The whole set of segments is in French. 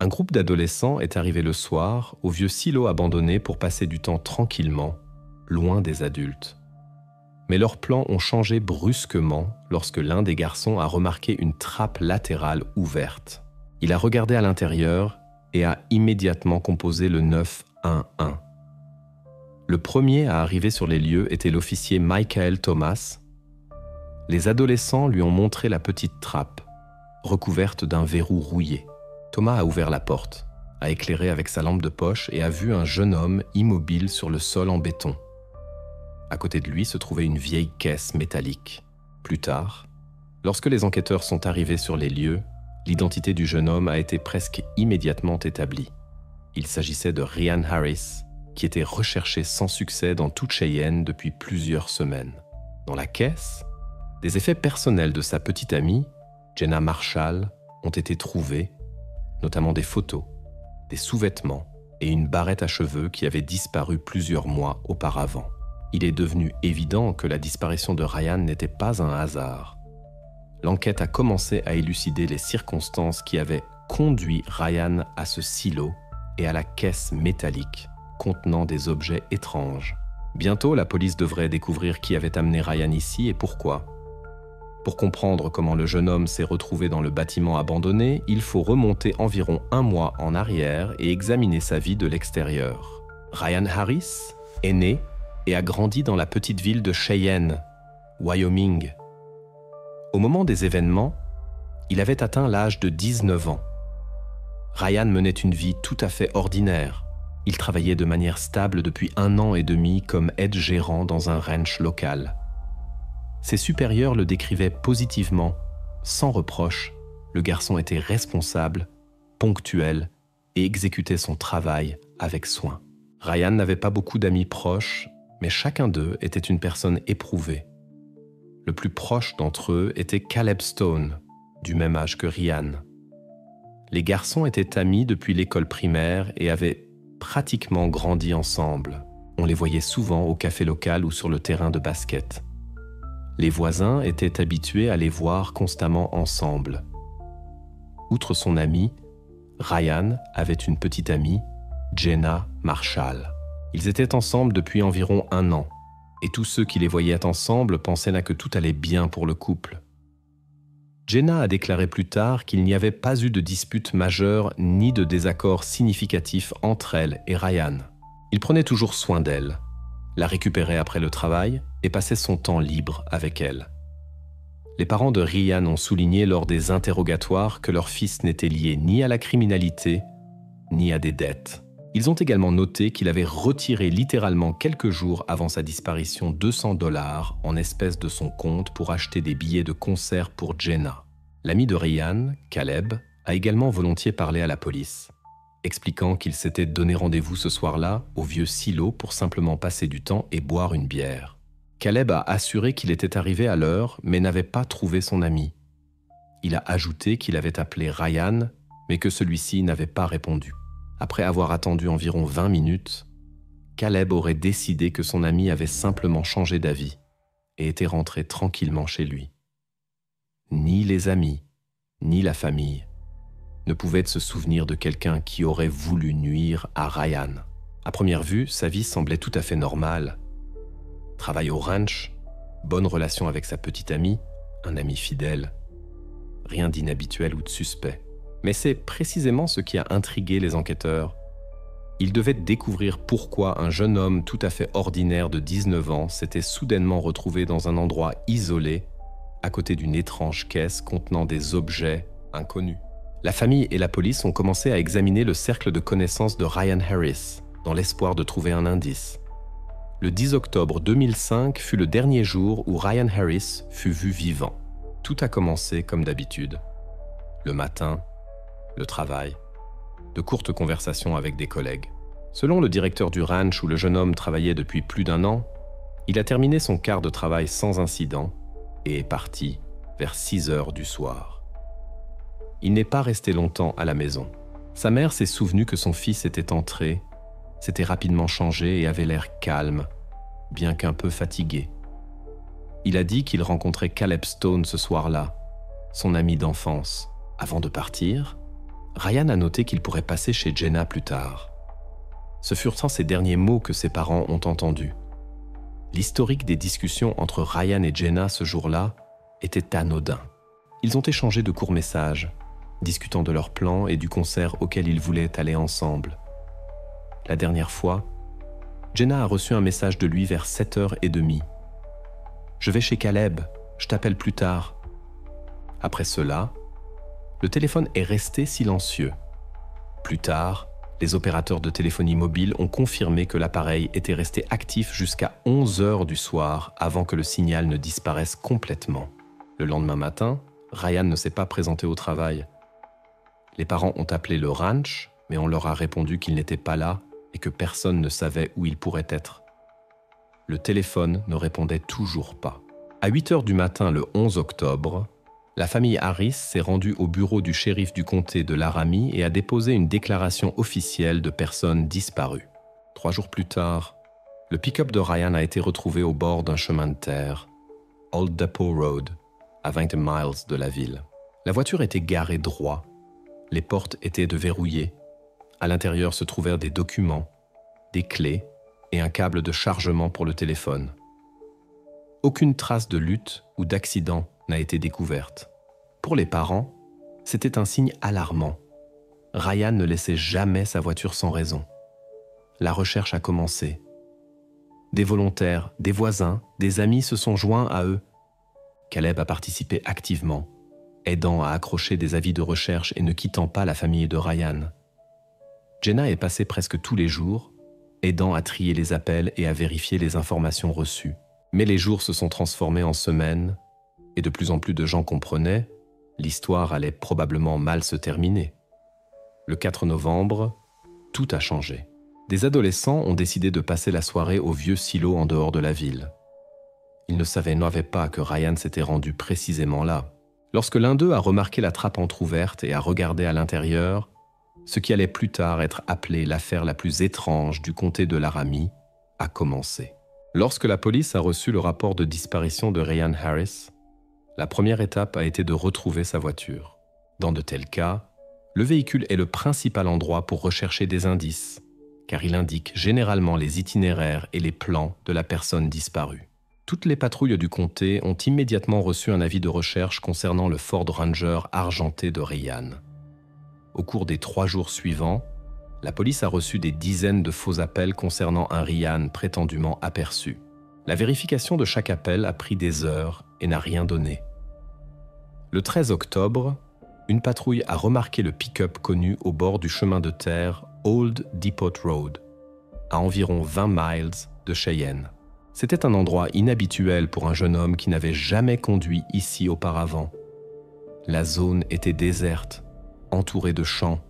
Un groupe d'adolescents est arrivé le soir au vieux silo abandonné pour passer du temps tranquillement, loin des adultes. Mais leurs plans ont changé brusquement lorsque l'un des garçons a remarqué une trappe latérale ouverte. Il a regardé à l'intérieur et a immédiatement composé le 911. Le premier à arriver sur les lieux était l'officier Michael Thomas. Les adolescents lui ont montré la petite trappe, recouverte d'un verrou rouillé. Thomas a ouvert la porte, a éclairé avec sa lampe de poche et a vu un jeune homme immobile sur le sol en béton. À côté de lui se trouvait une vieille caisse métallique. Plus tard, lorsque les enquêteurs sont arrivés sur les lieux, l'identité du jeune homme a été presque immédiatement établie. Il s'agissait de Ryan Harris, qui était recherché sans succès dans toute Cheyenne depuis plusieurs semaines. Dans la caisse, des effets personnels de sa petite amie, Jenna Marshall, ont été trouvés, notamment des photos, des sous-vêtements et une barrette à cheveux qui avait disparu plusieurs mois auparavant. Il est devenu évident que la disparition de Ryan n'était pas un hasard. L'enquête a commencé à élucider les circonstances qui avaient conduit Ryan à ce silo et à la caisse métallique contenant des objets étranges. Bientôt, la police devrait découvrir qui avait amené Ryan ici et pourquoi. Pour comprendre comment le jeune homme s'est retrouvé dans le bâtiment abandonné, il faut remonter environ 1 mois en arrière et examiner sa vie de l'extérieur. Ryan Harris est né et a grandi dans la petite ville de Cheyenne, Wyoming. Au moment des événements, il avait atteint l'âge de 19 ans. Ryan menait une vie tout à fait ordinaire. Il travaillait de manière stable depuis 1 an et demi comme aide-gérant dans un ranch local. Ses supérieurs le décrivaient positivement, sans reproche. Le garçon était responsable, ponctuel et exécutait son travail avec soin. Ryan n'avait pas beaucoup d'amis proches, mais chacun d'eux était une personne éprouvée. Le plus proche d'entre eux était Caleb Stone, du même âge que Ryan. Les garçons étaient amis depuis l'école primaire et avaient pratiquement grandi ensemble. On les voyait souvent au café local ou sur le terrain de basket. Les voisins étaient habitués à les voir constamment ensemble. Outre son ami, Ryan avait une petite amie, Jenna Marshall. Ils étaient ensemble depuis environ 1 an, et tous ceux qui les voyaient ensemble pensaient que tout allait bien pour le couple. Jenna a déclaré plus tard qu'il n'y avait pas eu de dispute majeure ni de désaccord significatif entre elle et Ryan. Il prenait toujours soin d'elle, la récupérait après le travail et passait son temps libre avec elle. Les parents de Ryan ont souligné lors des interrogatoires que leur fils n'était lié ni à la criminalité, ni à des dettes. Ils ont également noté qu'il avait retiré littéralement quelques jours avant sa disparition $200 en espèces de son compte pour acheter des billets de concert pour Jenna. L'ami de Ryan, Caleb, a également volontiers parlé à la police, expliquant qu'il s'était donné rendez-vous ce soir-là au vieux silo pour simplement passer du temps et boire une bière. Caleb a assuré qu'il était arrivé à l'heure mais n'avait pas trouvé son ami. Il a ajouté qu'il avait appelé Ryan mais que celui-ci n'avait pas répondu. Après avoir attendu environ 20 minutes, Caleb aurait décidé que son ami avait simplement changé d'avis et était rentré tranquillement chez lui. Ni les amis, ni la famille ne pouvaient se souvenir de quelqu'un qui aurait voulu nuire à Ryan. À première vue, sa vie semblait tout à fait normale. Travail au ranch, bonne relation avec sa petite amie, un ami fidèle. Rien d'inhabituel ou de suspect. Mais c'est précisément ce qui a intrigué les enquêteurs. Ils devaient découvrir pourquoi un jeune homme tout à fait ordinaire de 19 ans s'était soudainement retrouvé dans un endroit isolé, à côté d'une étrange caisse contenant des objets inconnus. La famille et la police ont commencé à examiner le cercle de connaissances de Ryan Harris, dans l'espoir de trouver un indice. Le 10 octobre 2005 fut le dernier jour où Ryan Harris fut vu vivant. Tout a commencé comme d'habitude. Le matin, le travail, de courtes conversations avec des collègues. Selon le directeur du ranch où le jeune homme travaillait depuis plus d'1 an, il a terminé son quart de travail sans incident et est parti vers 6 heures du soir. Il n'est pas resté longtemps à la maison. Sa mère s'est souvenue que son fils était entré, s'était rapidement changé et avait l'air calme, bien qu'un peu fatigué. Il a dit qu'il rencontrait Caleb Stone ce soir-là, son ami d'enfance. Avant de partir, Ryan a noté qu'il pourrait passer chez Jenna plus tard. Ce furent sans ces derniers mots que ses parents ont entendus. L'historique des discussions entre Ryan et Jenna ce jour-là était anodin. Ils ont échangé de courts messages, discutant de leurs plans et du concert auquel ils voulaient aller ensemble. La dernière fois, Jenna a reçu un message de lui vers 7h30. « Je vais chez Caleb, je t'appelle plus tard. » Après cela, le téléphone est resté silencieux. Plus tard, les opérateurs de téléphonie mobile ont confirmé que l'appareil était resté actif jusqu'à 11h du soir avant que le signal ne disparaisse complètement. Le lendemain matin, Ryan ne s'est pas présenté au travail. Les parents ont appelé le ranch, mais on leur a répondu qu'il n'était pas là et que personne ne savait où il pourrait être. Le téléphone ne répondait toujours pas. À 8h du matin le 11 octobre, la famille Harris s'est rendue au bureau du shérif du comté de Laramie et a déposé une déclaration officielle de personnes disparues. 3 jours plus tard, le pick-up de Ryan a été retrouvé au bord d'un chemin de terre, Old Depot Road, à 20 miles de la ville. La voiture était garée droit, les portes étaient déverrouillées. À l'intérieur se trouvèrent des documents, des clés et un câble de chargement pour le téléphone. Aucune trace de lutte ou d'accident n'a été découverte. Pour les parents, c'était un signe alarmant. Ryan ne laissait jamais sa voiture sans raison. La recherche a commencé. Des volontaires, des voisins, des amis se sont joints à eux. Caleb a participé activement, aidant à accrocher des avis de recherche et ne quittant pas la famille de Ryan. Jenna est passée presque tous les jours, aidant à trier les appels et à vérifier les informations reçues. Mais les jours se sont transformés en semaines, et de plus en plus de gens comprenaient, l'histoire allait probablement mal se terminer. Le 4 novembre, tout a changé. Des adolescents ont décidé de passer la soirée au vieux silo en dehors de la ville. Ils ne savaient pas que Ryan s'était rendu précisément là. Lorsque l'un d'eux a remarqué la trappe entr'ouverte et a regardé à l'intérieur, ce qui allait plus tard être appelé l'affaire la plus étrange du comté de Laramie a commencé. Lorsque la police a reçu le rapport de disparition de Ryan Harris, la première étape a été de retrouver sa voiture. Dans de tels cas, le véhicule est le principal endroit pour rechercher des indices, car il indique généralement les itinéraires et les plans de la personne disparue. Toutes les patrouilles du comté ont immédiatement reçu un avis de recherche concernant le Ford Ranger argenté de Ryan. Au cours des 3 jours suivants, la police a reçu des dizaines de faux appels concernant un Ryan prétendument aperçu. La vérification de chaque appel a pris des heures et n'a rien donné. Le 13 octobre, une patrouille a remarqué le pick-up connu au bord du chemin de terre Old Depot Road, à environ 20 miles de Cheyenne. C'était un endroit inhabituel pour un jeune homme qui n'avait jamais conduit ici auparavant. La zone était déserte, entourée de champs,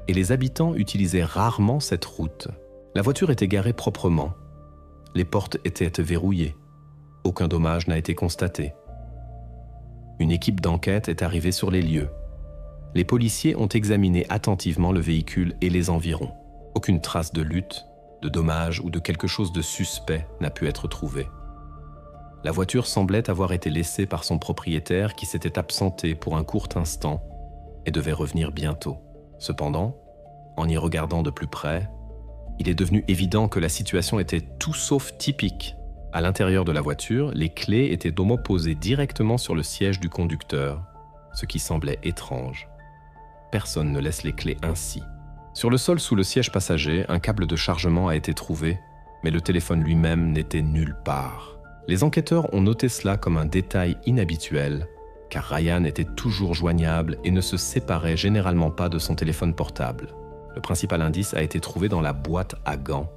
et les habitants utilisaient rarement cette route. La voiture était garée proprement. Les portes étaient verrouillées. Aucun dommage n'a été constaté. Une équipe d'enquête est arrivée sur les lieux. Les policiers ont examiné attentivement le véhicule et les environs. Aucune trace de lutte, de dommage ou de quelque chose de suspect n'a pu être trouvée. La voiture semblait avoir été laissée par son propriétaire qui s'était absenté pour un court instant et devait revenir bientôt. Cependant, en y regardant de plus près, il est devenu évident que la situation était tout sauf typique. À l'intérieur de la voiture, les clés étaient posées directement sur le siège du conducteur, ce qui semblait étrange. Personne ne laisse les clés ainsi. Sur le sol sous le siège passager, un câble de chargement a été trouvé, mais le téléphone lui-même n'était nulle part. Les enquêteurs ont noté cela comme un détail inhabituel, car Ryan était toujours joignable et ne se séparait généralement pas de son téléphone portable. Le principal indice a été trouvé dans la boîte à gants.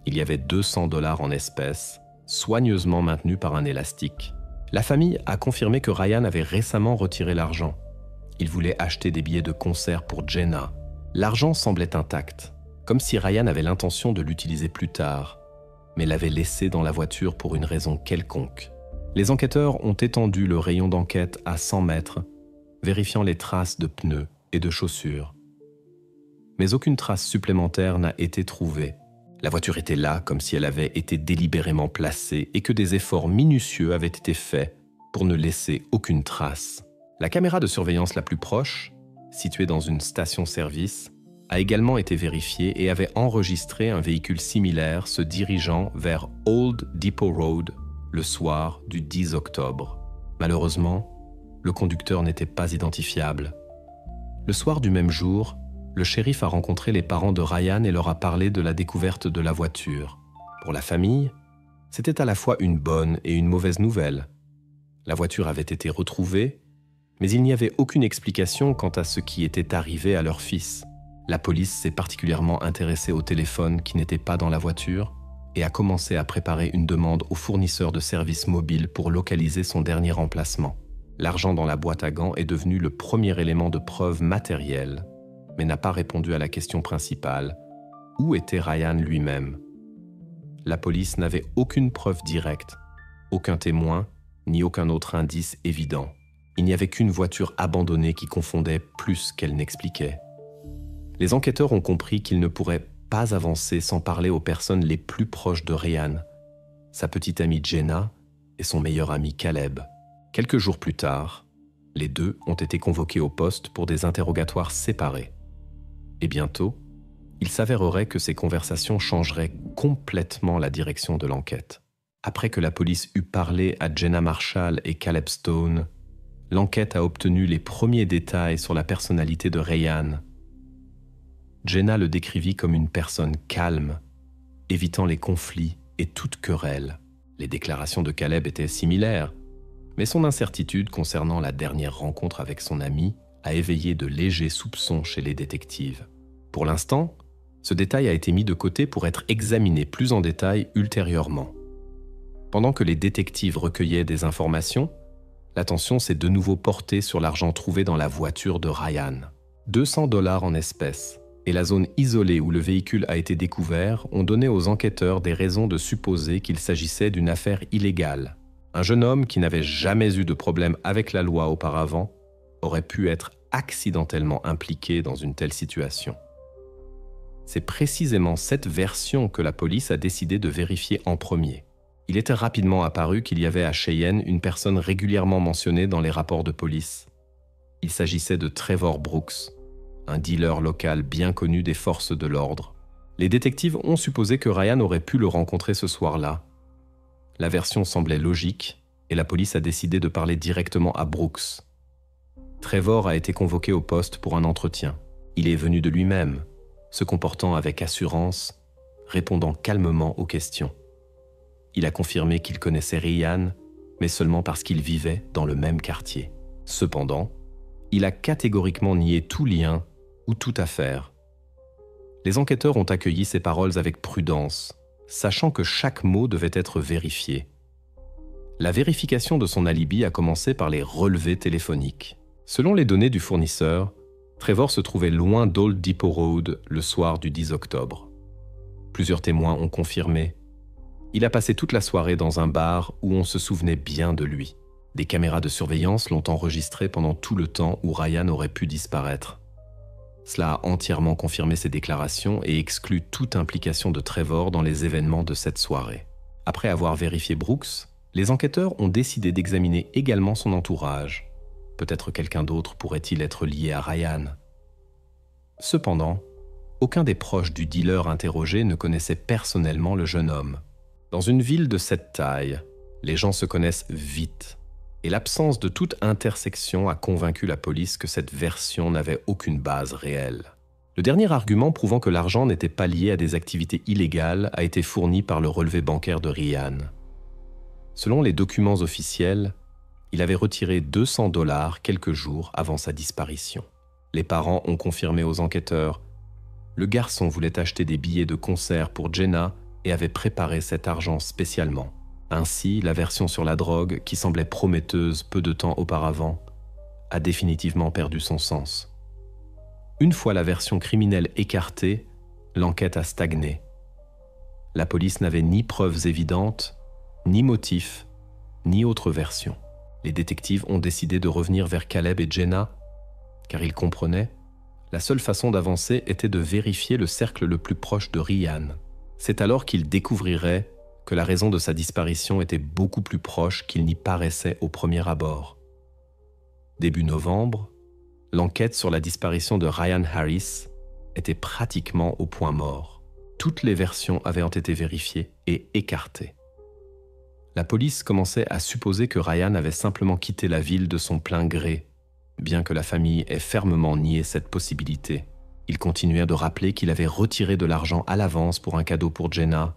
Il y avait $200 en espèces, soigneusement maintenus par un élastique. La famille a confirmé que Ryan avait récemment retiré l'argent. Il voulait acheter des billets de concert pour Jenna. L'argent semblait intact, comme si Ryan avait l'intention de l'utiliser plus tard, mais l'avait laissé dans la voiture pour une raison quelconque. Les enquêteurs ont étendu le rayon d'enquête à 100 mètres, vérifiant les traces de pneus et de chaussures. Mais aucune trace supplémentaire n'a été trouvée. La voiture était là comme si elle avait été délibérément placée et que des efforts minutieux avaient été faits pour ne laisser aucune trace. La caméra de surveillance la plus proche situé dans une station-service, a également été vérifié et avait enregistré un véhicule similaire se dirigeant vers Old Depot Road le soir du 10 octobre. Malheureusement, le conducteur n'était pas identifiable. Le soir du même jour, le shérif a rencontré les parents de Ryan et leur a parlé de la découverte de la voiture. Pour la famille, c'était à la fois une bonne et une mauvaise nouvelle. La voiture avait été retrouvée, mais il n'y avait aucune explication quant à ce qui était arrivé à leur fils. La police s'est particulièrement intéressée au téléphone qui n'était pas dans la voiture et a commencé à préparer une demande au fournisseur de services mobiles pour localiser son dernier emplacement. L'argent dans la boîte à gants est devenu le premier élément de preuve matérielle, mais n'a pas répondu à la question principale. Où était Ryan lui-même? La police n'avait aucune preuve directe, aucun témoin, ni aucun autre indice évident. Il n'y avait qu'une voiture abandonnée qui confondait plus qu'elle n'expliquait. Les enquêteurs ont compris qu'ils ne pourraient pas avancer sans parler aux personnes les plus proches de Ryan, sa petite amie Jenna et son meilleur ami Caleb. Quelques jours plus tard, les deux ont été convoqués au poste pour des interrogatoires séparés. Et bientôt, il s'avérerait que ces conversations changeraient complètement la direction de l'enquête. Après que la police eut parlé à Jenna Marshall et Caleb Stone, l'enquête a obtenu les premiers détails sur la personnalité de Ryan. Jenna le décrivit comme une personne calme, évitant les conflits et toute querelle. Les déclarations de Caleb étaient similaires, mais son incertitude concernant la dernière rencontre avec son ami a éveillé de légers soupçons chez les détectives. Pour l'instant, ce détail a été mis de côté pour être examiné plus en détail ultérieurement. Pendant que les détectives recueillaient des informations, l'attention s'est de nouveau portée sur l'argent trouvé dans la voiture de Ryan. 200 $ en espèces et la zone isolée où le véhicule a été découvert ont donné aux enquêteurs des raisons de supposer qu'il s'agissait d'une affaire illégale. Un jeune homme qui n'avait jamais eu de problème avec la loi auparavant aurait pu être accidentellement impliqué dans une telle situation. C'est précisément cette version que la police a décidé de vérifier en premier. Il était rapidement apparu qu'il y avait à Cheyenne une personne régulièrement mentionnée dans les rapports de police. Il s'agissait de Trevor Brooks, un dealer local bien connu des forces de l'ordre. Les détectives ont supposé que Ryan aurait pu le rencontrer ce soir-là. La version semblait logique et la police a décidé de parler directement à Brooks. Trevor a été convoqué au poste pour un entretien. Il est venu de lui-même, se comportant avec assurance, répondant calmement aux questions. Il a confirmé qu'il connaissait Ryan, mais seulement parce qu'ils vivaient dans le même quartier. Cependant, il a catégoriquement nié tout lien ou toute affaire. Les enquêteurs ont accueilli ces paroles avec prudence, sachant que chaque mot devait être vérifié. La vérification de son alibi a commencé par les relevés téléphoniques. Selon les données du fournisseur, Trevor se trouvait loin d'Old Depot Road le soir du 10 octobre. Plusieurs témoins ont confirmé. Il a passé toute la soirée dans un bar où on se souvenait bien de lui. Des caméras de surveillance l'ont enregistré pendant tout le temps où Ryan aurait pu disparaître. Cela a entièrement confirmé ses déclarations et exclut toute implication de Trevor dans les événements de cette soirée. Après avoir vérifié Brooks, les enquêteurs ont décidé d'examiner également son entourage. Peut-être quelqu'un d'autre pourrait-il être lié à Ryan. Cependant, aucun des proches du dealer interrogé ne connaissait personnellement le jeune homme. Dans une ville de cette taille, les gens se connaissent vite. Et l'absence de toute intersection a convaincu la police que cette version n'avait aucune base réelle. Le dernier argument prouvant que l'argent n'était pas lié à des activités illégales a été fourni par le relevé bancaire de Ryan. Selon les documents officiels, il avait retiré 200 $ quelques jours avant sa disparition. Les parents ont confirmé aux enquêteurs. Le garçon voulait acheter des billets de concert pour Jenna et avait préparé cet argent spécialement. Ainsi, la version sur la drogue, qui semblait prometteuse peu de temps auparavant, a définitivement perdu son sens. Une fois la version criminelle écartée, l'enquête a stagné. La police n'avait ni preuves évidentes, ni motifs, ni autre version. Les détectives ont décidé de revenir vers Caleb et Jenna, car ils comprenaient, la seule façon d'avancer était de vérifier le cercle le plus proche de Ryan. C'est alors qu'ils découvriraient que la raison de sa disparition était beaucoup plus proche qu'il n'y paraissait au premier abord. Début novembre, l'enquête sur la disparition de Ryan Harris était pratiquement au point mort. Toutes les versions avaient été vérifiées et écartées. La police commençait à supposer que Ryan avait simplement quitté la ville de son plein gré, bien que la famille ait fermement nié cette possibilité. Ils continuèrent de rappeler qu'il avait retiré de l'argent à l'avance pour un cadeau pour Jenna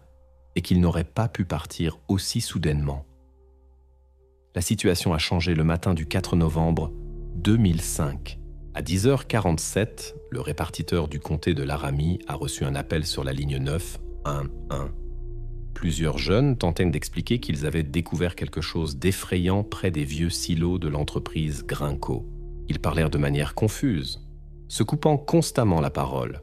et qu'il n'aurait pas pu partir aussi soudainement. La situation a changé le matin du 4 novembre 2005. À 10h47, le répartiteur du comté de Laramie a reçu un appel sur la ligne 911. Plusieurs jeunes tentaient d'expliquer qu'ils avaient découvert quelque chose d'effrayant près des vieux silos de l'entreprise Grinco. Ils parlèrent de manière confuse, se coupant constamment la parole.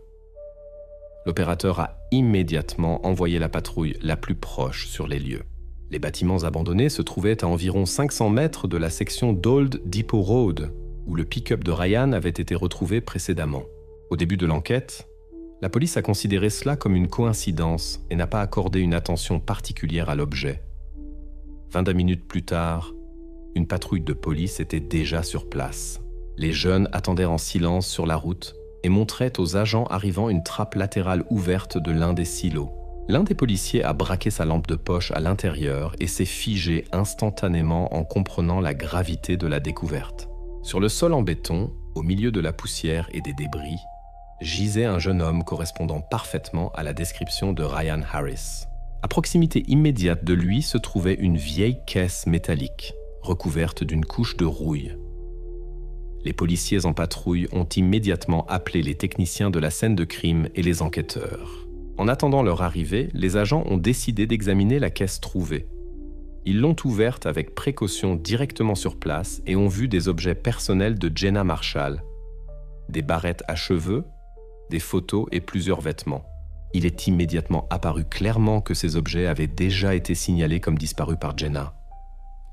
L'opérateur a immédiatement envoyé la patrouille la plus proche sur les lieux. Les bâtiments abandonnés se trouvaient à environ 500 mètres de la section d'Old Depot Road, où le pick-up de Ryan avait été retrouvé précédemment. Au début de l'enquête, la police a considéré cela comme une coïncidence et n'a pas accordé une attention particulière à l'objet. 22 minutes plus tard, une patrouille de police était déjà sur place. Les jeunes attendaient en silence sur la route et montraient aux agents arrivant une trappe latérale ouverte de l'un des silos. L'un des policiers a braqué sa lampe de poche à l'intérieur et s'est figé instantanément en comprenant la gravité de la découverte. Sur le sol en béton, au milieu de la poussière et des débris, gisait un jeune homme correspondant parfaitement à la description de Ryan Harris. À proximité immédiate de lui se trouvait une vieille caisse métallique, recouverte d'une couche de rouille. Les policiers en patrouille ont immédiatement appelé les techniciens de la scène de crime et les enquêteurs. En attendant leur arrivée, les agents ont décidé d'examiner la caisse trouvée. Ils l'ont ouverte avec précaution directement sur place et ont vu des objets personnels de Jenna Marshall, des barrettes à cheveux, des photos et plusieurs vêtements. Il est immédiatement apparu clairement que ces objets avaient déjà été signalés comme disparus par Jenna.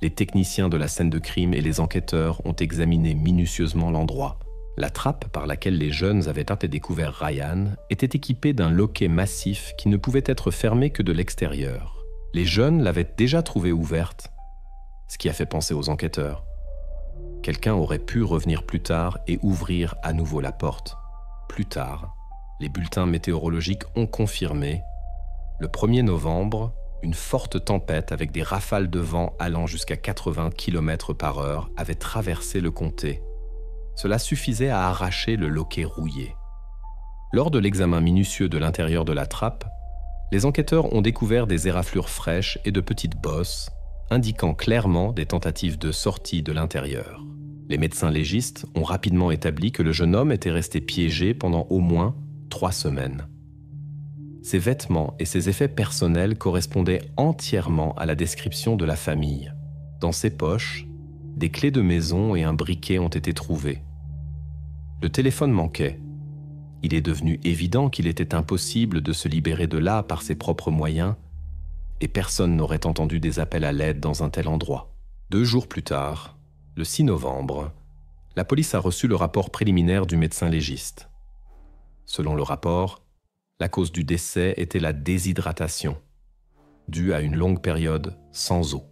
Les techniciens de la scène de crime et les enquêteurs ont examiné minutieusement l'endroit. La trappe par laquelle les jeunes avaient découvert Ryan était équipée d'un loquet massif qui ne pouvait être fermé que de l'extérieur. Les jeunes l'avaient déjà trouvée ouverte, ce qui a fait penser aux enquêteurs. Quelqu'un aurait pu revenir plus tard et ouvrir à nouveau la porte. Plus tard, les bulletins météorologiques ont confirmé, le 1er novembre, une forte tempête avec des rafales de vent allant jusqu'à 80 km/h avait traversé le comté. Cela suffisait à arracher le loquet rouillé. Lors de l'examen minutieux de l'intérieur de la trappe, les enquêteurs ont découvert des éraflures fraîches et de petites bosses, indiquant clairement des tentatives de sortie de l'intérieur. Les médecins légistes ont rapidement établi que le jeune homme était resté piégé pendant au moins 3 semaines. Ses vêtements et ses effets personnels correspondaient entièrement à la description de la famille. Dans ses poches, des clés de maison et un briquet ont été trouvés. Le téléphone manquait. Il est devenu évident qu'il était impossible de se libérer de là par ses propres moyens, et personne n'aurait entendu des appels à l'aide dans un tel endroit. 2 jours plus tard, le 6 novembre, la police a reçu le rapport préliminaire du médecin légiste. Selon le rapport, la cause du décès était la déshydratation, due à une longue période sans eau.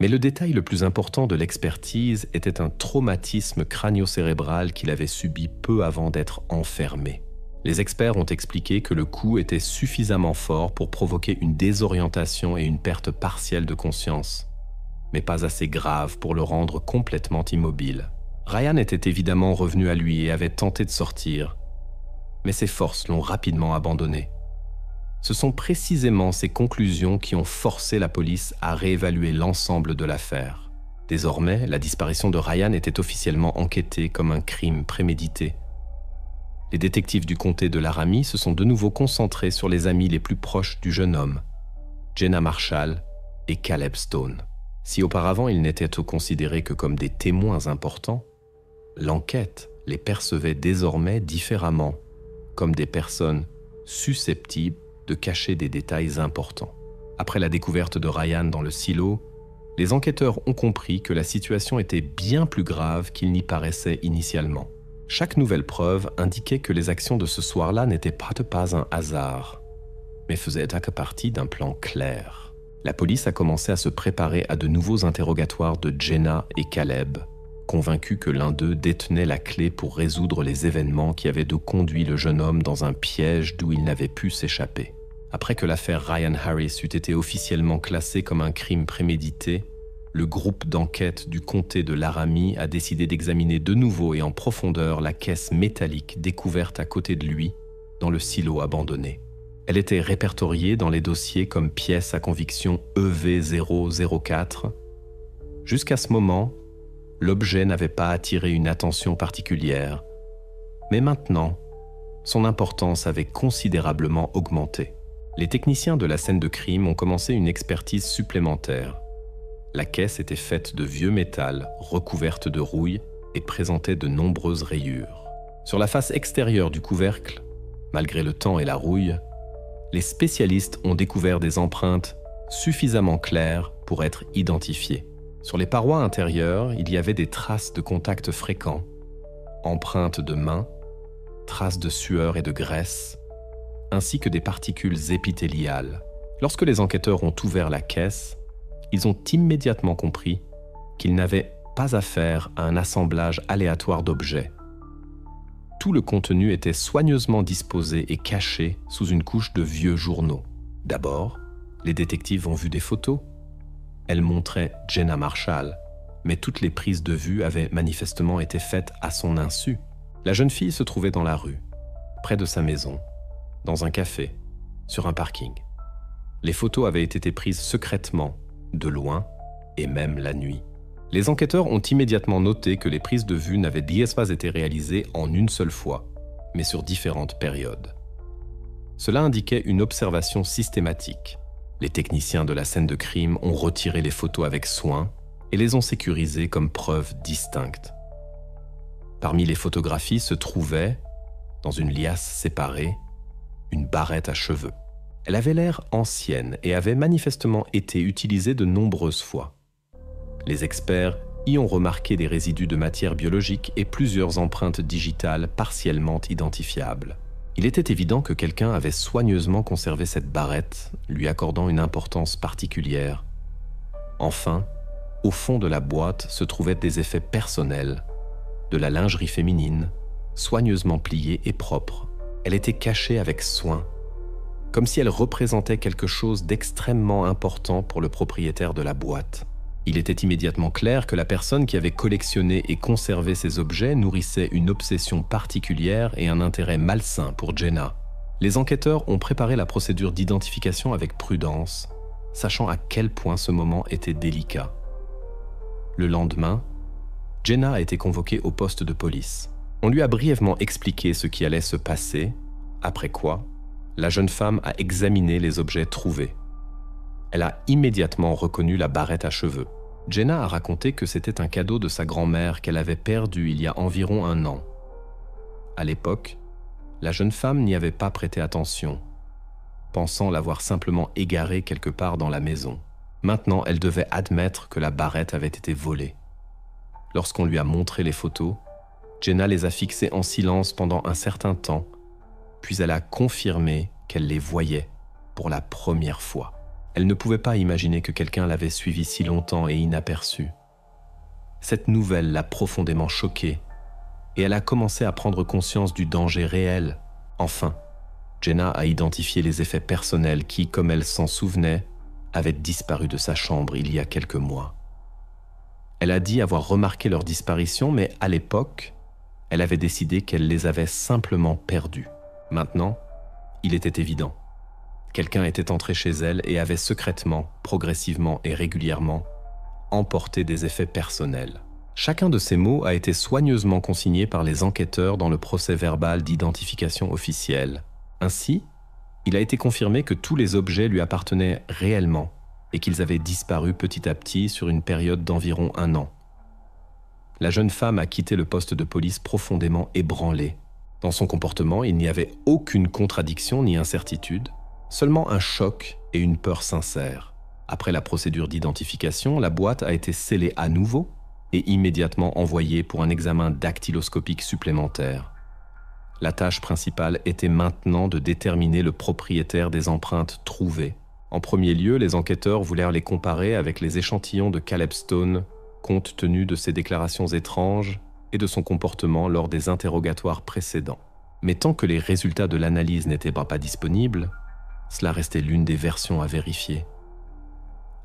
Mais le détail le plus important de l'expertise était un traumatisme crânio-cérébral qu'il avait subi peu avant d'être enfermé. Les experts ont expliqué que le coup était suffisamment fort pour provoquer une désorientation et une perte partielle de conscience, mais pas assez grave pour le rendre complètement immobile. Ryan était évidemment revenu à lui et avait tenté de sortir, mais ses forces l'ont rapidement abandonné. Ce sont précisément ces conclusions qui ont forcé la police à réévaluer l'ensemble de l'affaire. Désormais, la disparition de Ryan était officiellement enquêtée comme un crime prémédité. Les détectives du comté de Laramie se sont de nouveau concentrés sur les amis les plus proches du jeune homme, Jenna Marshall et Caleb Stone. Si auparavant ils n'étaient considérés que comme des témoins importants, l'enquête les percevait désormais différemment, comme des personnes susceptibles de cacher des détails importants. Après la découverte de Ryan dans le silo, les enquêteurs ont compris que la situation était bien plus grave qu'il n'y paraissait initialement. Chaque nouvelle preuve indiquait que les actions de ce soir-là n'étaient pas un hasard, mais faisaient partie d'un plan clair. La police a commencé à se préparer à de nouveaux interrogatoires de Jenna et Caleb, convaincus que l'un d'eux détenait la clé pour résoudre les événements qui avaient conduit le jeune homme dans un piège d'où il n'avait pu s'échapper. Après que l'affaire Ryan Harris eut été officiellement classée comme un crime prémédité, le groupe d'enquête du comté de Laramie a décidé d'examiner de nouveau et en profondeur la caisse métallique découverte à côté de lui dans le silo abandonné. Elle était répertoriée dans les dossiers comme pièce à conviction EV004. Jusqu'à ce moment, l'objet n'avait pas attiré une attention particulière, mais maintenant, son importance avait considérablement augmenté. Les techniciens de la scène de crime ont commencé une expertise supplémentaire. La caisse était faite de vieux métal, recouverte de rouille et présentait de nombreuses rayures. Sur la face extérieure du couvercle, malgré le temps et la rouille, les spécialistes ont découvert des empreintes suffisamment claires pour être identifiées. Sur les parois intérieures, il y avait des traces de contact fréquents, empreintes de mains, traces de sueur et de graisse, ainsi que des particules épithéliales. Lorsque les enquêteurs ont ouvert la caisse, ils ont immédiatement compris qu'ils n'avaient pas affaire à un assemblage aléatoire d'objets. Tout le contenu était soigneusement disposé et caché sous une couche de vieux journaux. D'abord, les détectives ont vu des photos. Elles montraient Jenna Marshall, mais toutes les prises de vue avaient manifestement été faites à son insu. La jeune fille se trouvait dans la rue, près de sa maison, dans un café, sur un parking. Les photos avaient été prises secrètement, de loin, et même la nuit. Les enquêteurs ont immédiatement noté que les prises de vue n'avaient pas été réalisées en une seule fois, mais sur différentes périodes. Cela indiquait une observation systématique. Les techniciens de la scène de crime ont retiré les photos avec soin et les ont sécurisées comme preuves distinctes. Parmi les photographies se trouvait, dans une liasse séparée, une barrette à cheveux. Elle avait l'air ancienne et avait manifestement été utilisée de nombreuses fois. Les experts y ont remarqué des résidus de matière biologique et plusieurs empreintes digitales partiellement identifiables. Il était évident que quelqu'un avait soigneusement conservé cette barrette, lui accordant une importance particulière. Enfin, au fond de la boîte se trouvaient des effets personnels, de la lingerie féminine, soigneusement pliée et propre. Elle était cachée avec soin, comme si elle représentait quelque chose d'extrêmement important pour le propriétaire de la boîte. Il était immédiatement clair que la personne qui avait collectionné et conservé ces objets nourrissait une obsession particulière et un intérêt malsain pour Jenna. Les enquêteurs ont préparé la procédure d'identification avec prudence, sachant à quel point ce moment était délicat. Le lendemain, Jenna a été convoquée au poste de police. On lui a brièvement expliqué ce qui allait se passer, après quoi, la jeune femme a examiné les objets trouvés. Elle a immédiatement reconnu la barrette à cheveux. Jenna a raconté que c'était un cadeau de sa grand-mère qu'elle avait perdu il y a environ 1 an. À l'époque, la jeune femme n'y avait pas prêté attention, pensant l'avoir simplement égarée quelque part dans la maison. Maintenant, elle devait admettre que la barrette avait été volée. Lorsqu'on lui a montré les photos, Jenna les a fixées en silence pendant un certain temps, puis elle a confirmé qu'elle les voyait pour la première fois. Elle ne pouvait pas imaginer que quelqu'un l'avait suivie si longtemps et inaperçue. Cette nouvelle l'a profondément choquée et elle a commencé à prendre conscience du danger réel. Enfin, Jenna a identifié les effets personnels qui, comme elle s'en souvenait, avaient disparu de sa chambre il y a quelques mois. Elle a dit avoir remarqué leur disparition, mais à l'époque, elle avait décidé qu'elle les avait simplement perdus. Maintenant, il était évident. Quelqu'un était entré chez elle et avait secrètement, progressivement et régulièrement emporté des effets personnels. Chacun de ces mots a été soigneusement consigné par les enquêteurs dans le procès-verbal d'identification officiel. Ainsi, il a été confirmé que tous les objets lui appartenaient réellement et qu'ils avaient disparu petit à petit sur une période d'environ 1 an. La jeune femme a quitté le poste de police profondément ébranlée. Dans son comportement, il n'y avait aucune contradiction ni incertitude, seulement un choc et une peur sincère. Après la procédure d'identification, la boîte a été scellée à nouveau et immédiatement envoyée pour un examen dactyloscopique supplémentaire. La tâche principale était maintenant de déterminer le propriétaire des empreintes trouvées. En premier lieu, les enquêteurs voulèrent les comparer avec les échantillons de Caleb Stone compte tenu de ses déclarations étranges et de son comportement lors des interrogatoires précédents. Mais tant que les résultats de l'analyse n'étaient pas disponibles, cela restait l'une des versions à vérifier.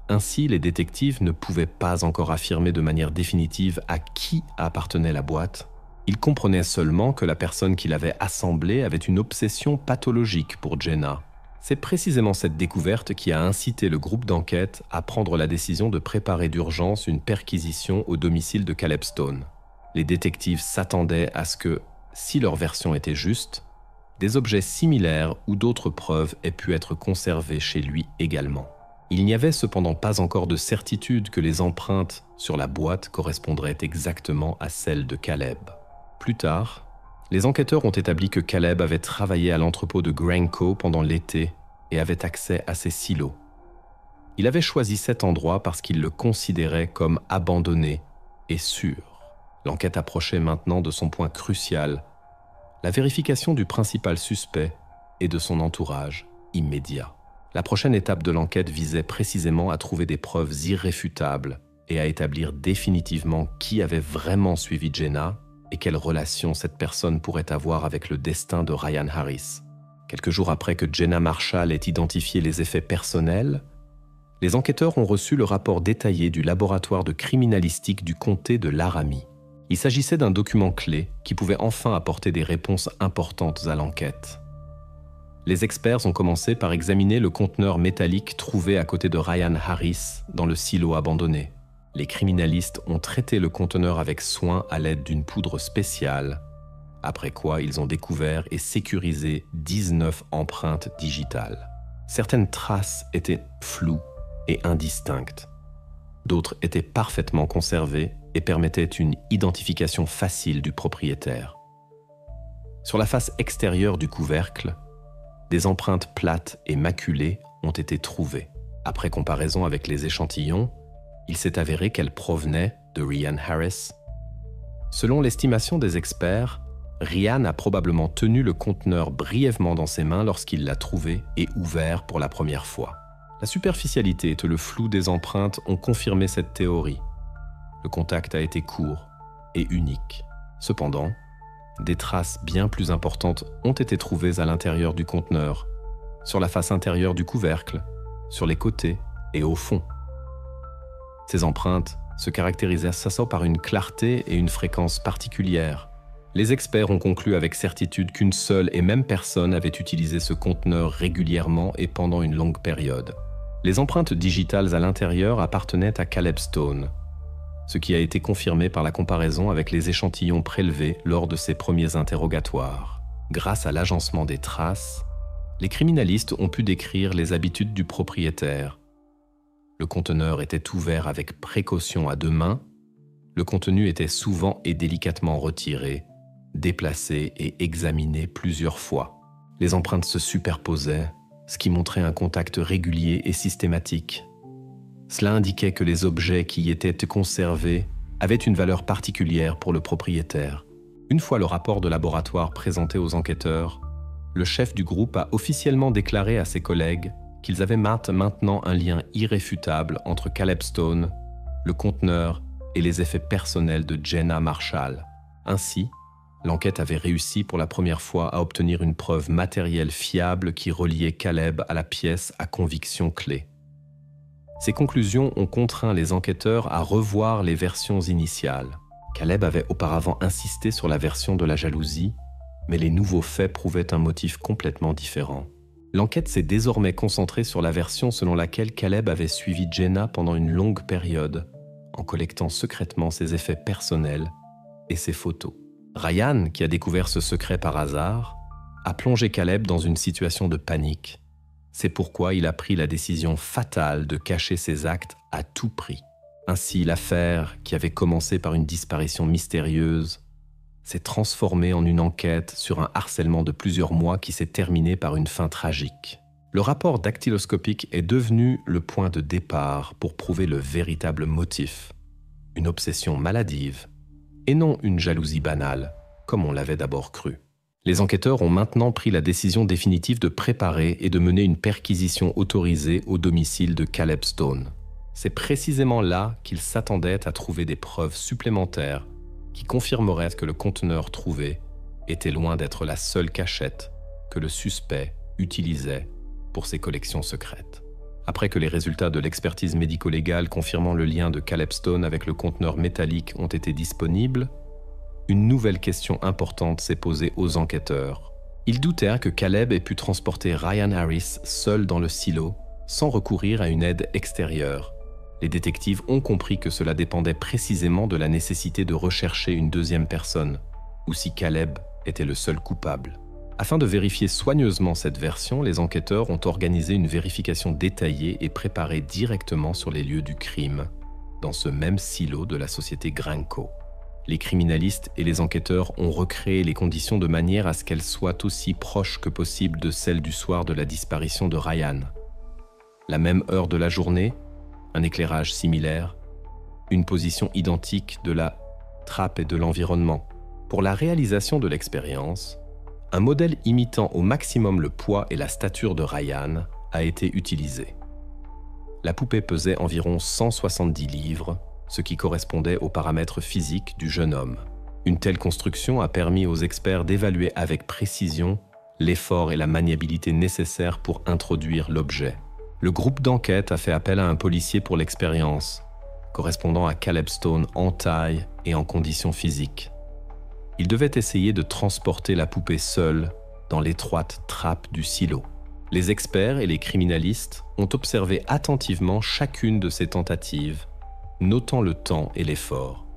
Ainsi, les détectives ne pouvaient pas encore affirmer de manière définitive à qui appartenait la boîte. Ils comprenaient seulement que la personne qui l'avait assemblée avait une obsession pathologique pour Jenna. C'est précisément cette découverte qui a incité le groupe d'enquête à prendre la décision de préparer d'urgence une perquisition au domicile de Caleb Stone. Les détectives s'attendaient à ce que, si leur version était juste, des objets similaires ou d'autres preuves aient pu être conservés chez lui également. Il n'y avait cependant pas encore de certitude que les empreintes sur la boîte correspondraient exactement à celles de Caleb. Plus tard, les enquêteurs ont établi que Caleb avait travaillé à l'entrepôt de Granco pendant l'été et avait accès à ses silos. Il avait choisi cet endroit parce qu'il le considérait comme abandonné et sûr. L'enquête approchait maintenant de son point crucial, la vérification du principal suspect et de son entourage immédiat. La prochaine étape de l'enquête visait précisément à trouver des preuves irréfutables et à établir définitivement qui avait vraiment suivi Jenna et quelle relation cette personne pourrait avoir avec le destin de Ryan Harris. Quelques jours après que Jenna Marshall ait identifié les effets personnels, les enquêteurs ont reçu le rapport détaillé du laboratoire de criminalistique du comté de Laramie. Il s'agissait d'un document clé qui pouvait enfin apporter des réponses importantes à l'enquête. Les experts ont commencé par examiner le conteneur métallique trouvé à côté de Ryan Harris dans le silo abandonné. Les criminalistes ont traité le conteneur avec soin à l'aide d'une poudre spéciale, après quoi ils ont découvert et sécurisé 19 empreintes digitales. Certaines traces étaient floues et indistinctes. D'autres étaient parfaitement conservées et permettaient une identification facile du propriétaire. Sur la face extérieure du couvercle, des empreintes plates et maculées ont été trouvées. Après comparaison avec les échantillons, il s'est avéré qu'elles provenaient de Ryan Harris. Selon l'estimation des experts, Ryan a probablement tenu le conteneur brièvement dans ses mains lorsqu'il l'a trouvé et ouvert pour la première fois. La superficialité et le flou des empreintes ont confirmé cette théorie. Le contact a été court et unique. Cependant, des traces bien plus importantes ont été trouvées à l'intérieur du conteneur, sur la face intérieure du couvercle, sur les côtés et au fond. Ces empreintes se caractérisaient par une clarté et une fréquence particulières. Les experts ont conclu avec certitude qu'une seule et même personne avait utilisé ce conteneur régulièrement et pendant une longue période. Les empreintes digitales à l'intérieur appartenaient à Caleb Stone, ce qui a été confirmé par la comparaison avec les échantillons prélevés lors de ses premiers interrogatoires. Grâce à l'agencement des traces, les criminalistes ont pu décrire les habitudes du propriétaire. Le conteneur était ouvert avec précaution à deux mains, le contenu était souvent et délicatement retiré, déplacé et examiné plusieurs fois. Les empreintes se superposaient, ce qui montrait un contact régulier et systématique. Cela indiquait que les objets qui y étaient conservés avaient une valeur particulière pour le propriétaire. Une fois le rapport de laboratoire présenté aux enquêteurs, le chef du groupe a officiellement déclaré à ses collègues qu'ils avaient maintenant un lien irréfutable entre Caleb Stone, le conteneur et les effets personnels de Jenna Marshall. Ainsi, l'enquête avait réussi pour la première fois à obtenir une preuve matérielle fiable qui reliait Caleb à la pièce à conviction clé. Ces conclusions ont contraint les enquêteurs à revoir les versions initiales. Caleb avait auparavant insisté sur la version de la jalousie, mais les nouveaux faits prouvaient un motif complètement différent. L'enquête s'est désormais concentrée sur la version selon laquelle Caleb avait suivi Jenna pendant une longue période, en collectant secrètement ses effets personnels et ses photos. Ryan, qui a découvert ce secret par hasard, a plongé Caleb dans une situation de panique. C'est pourquoi il a pris la décision fatale de cacher ses actes à tout prix. Ainsi, l'affaire, qui avait commencé par une disparition mystérieuse, s'est transformée en une enquête sur un harcèlement de plusieurs mois qui s'est terminé par une fin tragique. Le rapport dactyloscopique est devenu le point de départ pour prouver le véritable motif, une obsession maladive, et non une jalousie banale, comme on l'avait d'abord cru. Les enquêteurs ont maintenant pris la décision définitive de préparer et de mener une perquisition autorisée au domicile de Caleb Stone. C'est précisément là qu'ils s'attendaient à trouver des preuves supplémentaires qui confirmeraient que le conteneur trouvé était loin d'être la seule cachette que le suspect utilisait pour ses collections secrètes. Après que les résultats de l'expertise médico-légale confirmant le lien de Caleb Stone avec le conteneur métallique ont été disponibles, une nouvelle question importante s'est posée aux enquêteurs. Ils doutèrent que Caleb ait pu transporter Ryan Harris seul dans le silo sans recourir à une aide extérieure. Les détectives ont compris que cela dépendait précisément de la nécessité de rechercher une deuxième personne, ou si Caleb était le seul coupable. Afin de vérifier soigneusement cette version, les enquêteurs ont organisé une vérification détaillée et préparée directement sur les lieux du crime, dans ce même silo de la société Grinco. Les criminalistes et les enquêteurs ont recréé les conditions de manière à ce qu'elles soient aussi proches que possible de celles du soir de la disparition de Ryan. La même heure de la journée, un éclairage similaire, une position identique de la trappe et de l'environnement. Pour la réalisation de l'expérience, un modèle imitant au maximum le poids et la stature de Ryan a été utilisé. La poupée pesait environ 170 livres, ce qui correspondait aux paramètres physiques du jeune homme. Une telle construction a permis aux experts d'évaluer avec précision l'effort et la maniabilité nécessaires pour introduire l'objet. Le groupe d'enquête a fait appel à un policier pour l'expérience, correspondant à Caleb Stone en taille et en conditions physiques. Il devait essayer de transporter la poupée seule dans l'étroite trappe du silo. Les experts et les criminalistes ont observé attentivement chacune de ces tentatives, notant le temps et l'effort.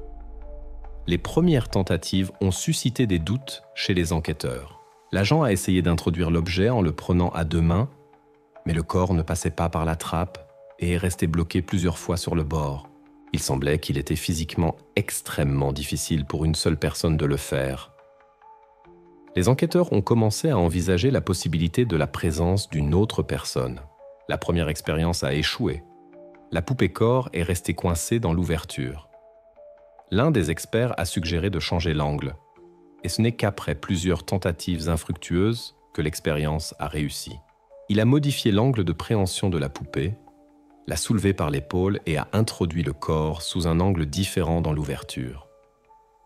Les premières tentatives ont suscité des doutes chez les enquêteurs. L'agent a essayé d'introduire l'objet en le prenant à deux mains, mais le corps ne passait pas par la trappe et est resté bloqué plusieurs fois sur le bord. Il semblait qu'il était physiquement extrêmement difficile pour une seule personne de le faire. Les enquêteurs ont commencé à envisager la possibilité de la présence d'une autre personne. La première expérience a échoué. La poupée-corps est restée coincée dans l'ouverture. L'un des experts a suggéré de changer l'angle, et ce n'est qu'après plusieurs tentatives infructueuses que l'expérience a réussi. Il a modifié l'angle de préhension de la poupée, l'a soulevée par l'épaule et a introduit le corps sous un angle différent dans l'ouverture.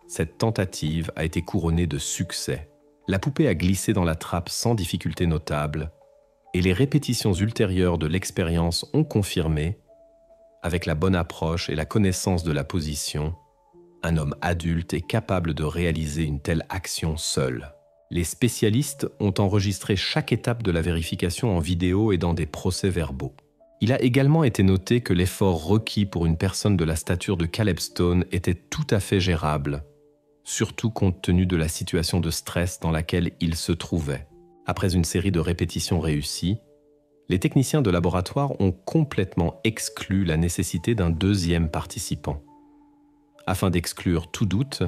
Cette tentative a été couronnée de succès. La poupée a glissé dans la trappe sans difficulté notable, et les répétitions ultérieures de l'expérience ont confirmé, avec la bonne approche et la connaissance de la position, un homme adulte est capable de réaliser une telle action seul. Les spécialistes ont enregistré chaque étape de la vérification en vidéo et dans des procès-verbaux. Il a également été noté que l'effort requis pour une personne de la stature de Caleb Stone était tout à fait gérable, surtout compte tenu de la situation de stress dans laquelle il se trouvait. Après une série de répétitions réussies, les techniciens de laboratoire ont complètement exclu la nécessité d'un deuxième participant. Afin d'exclure tout doute,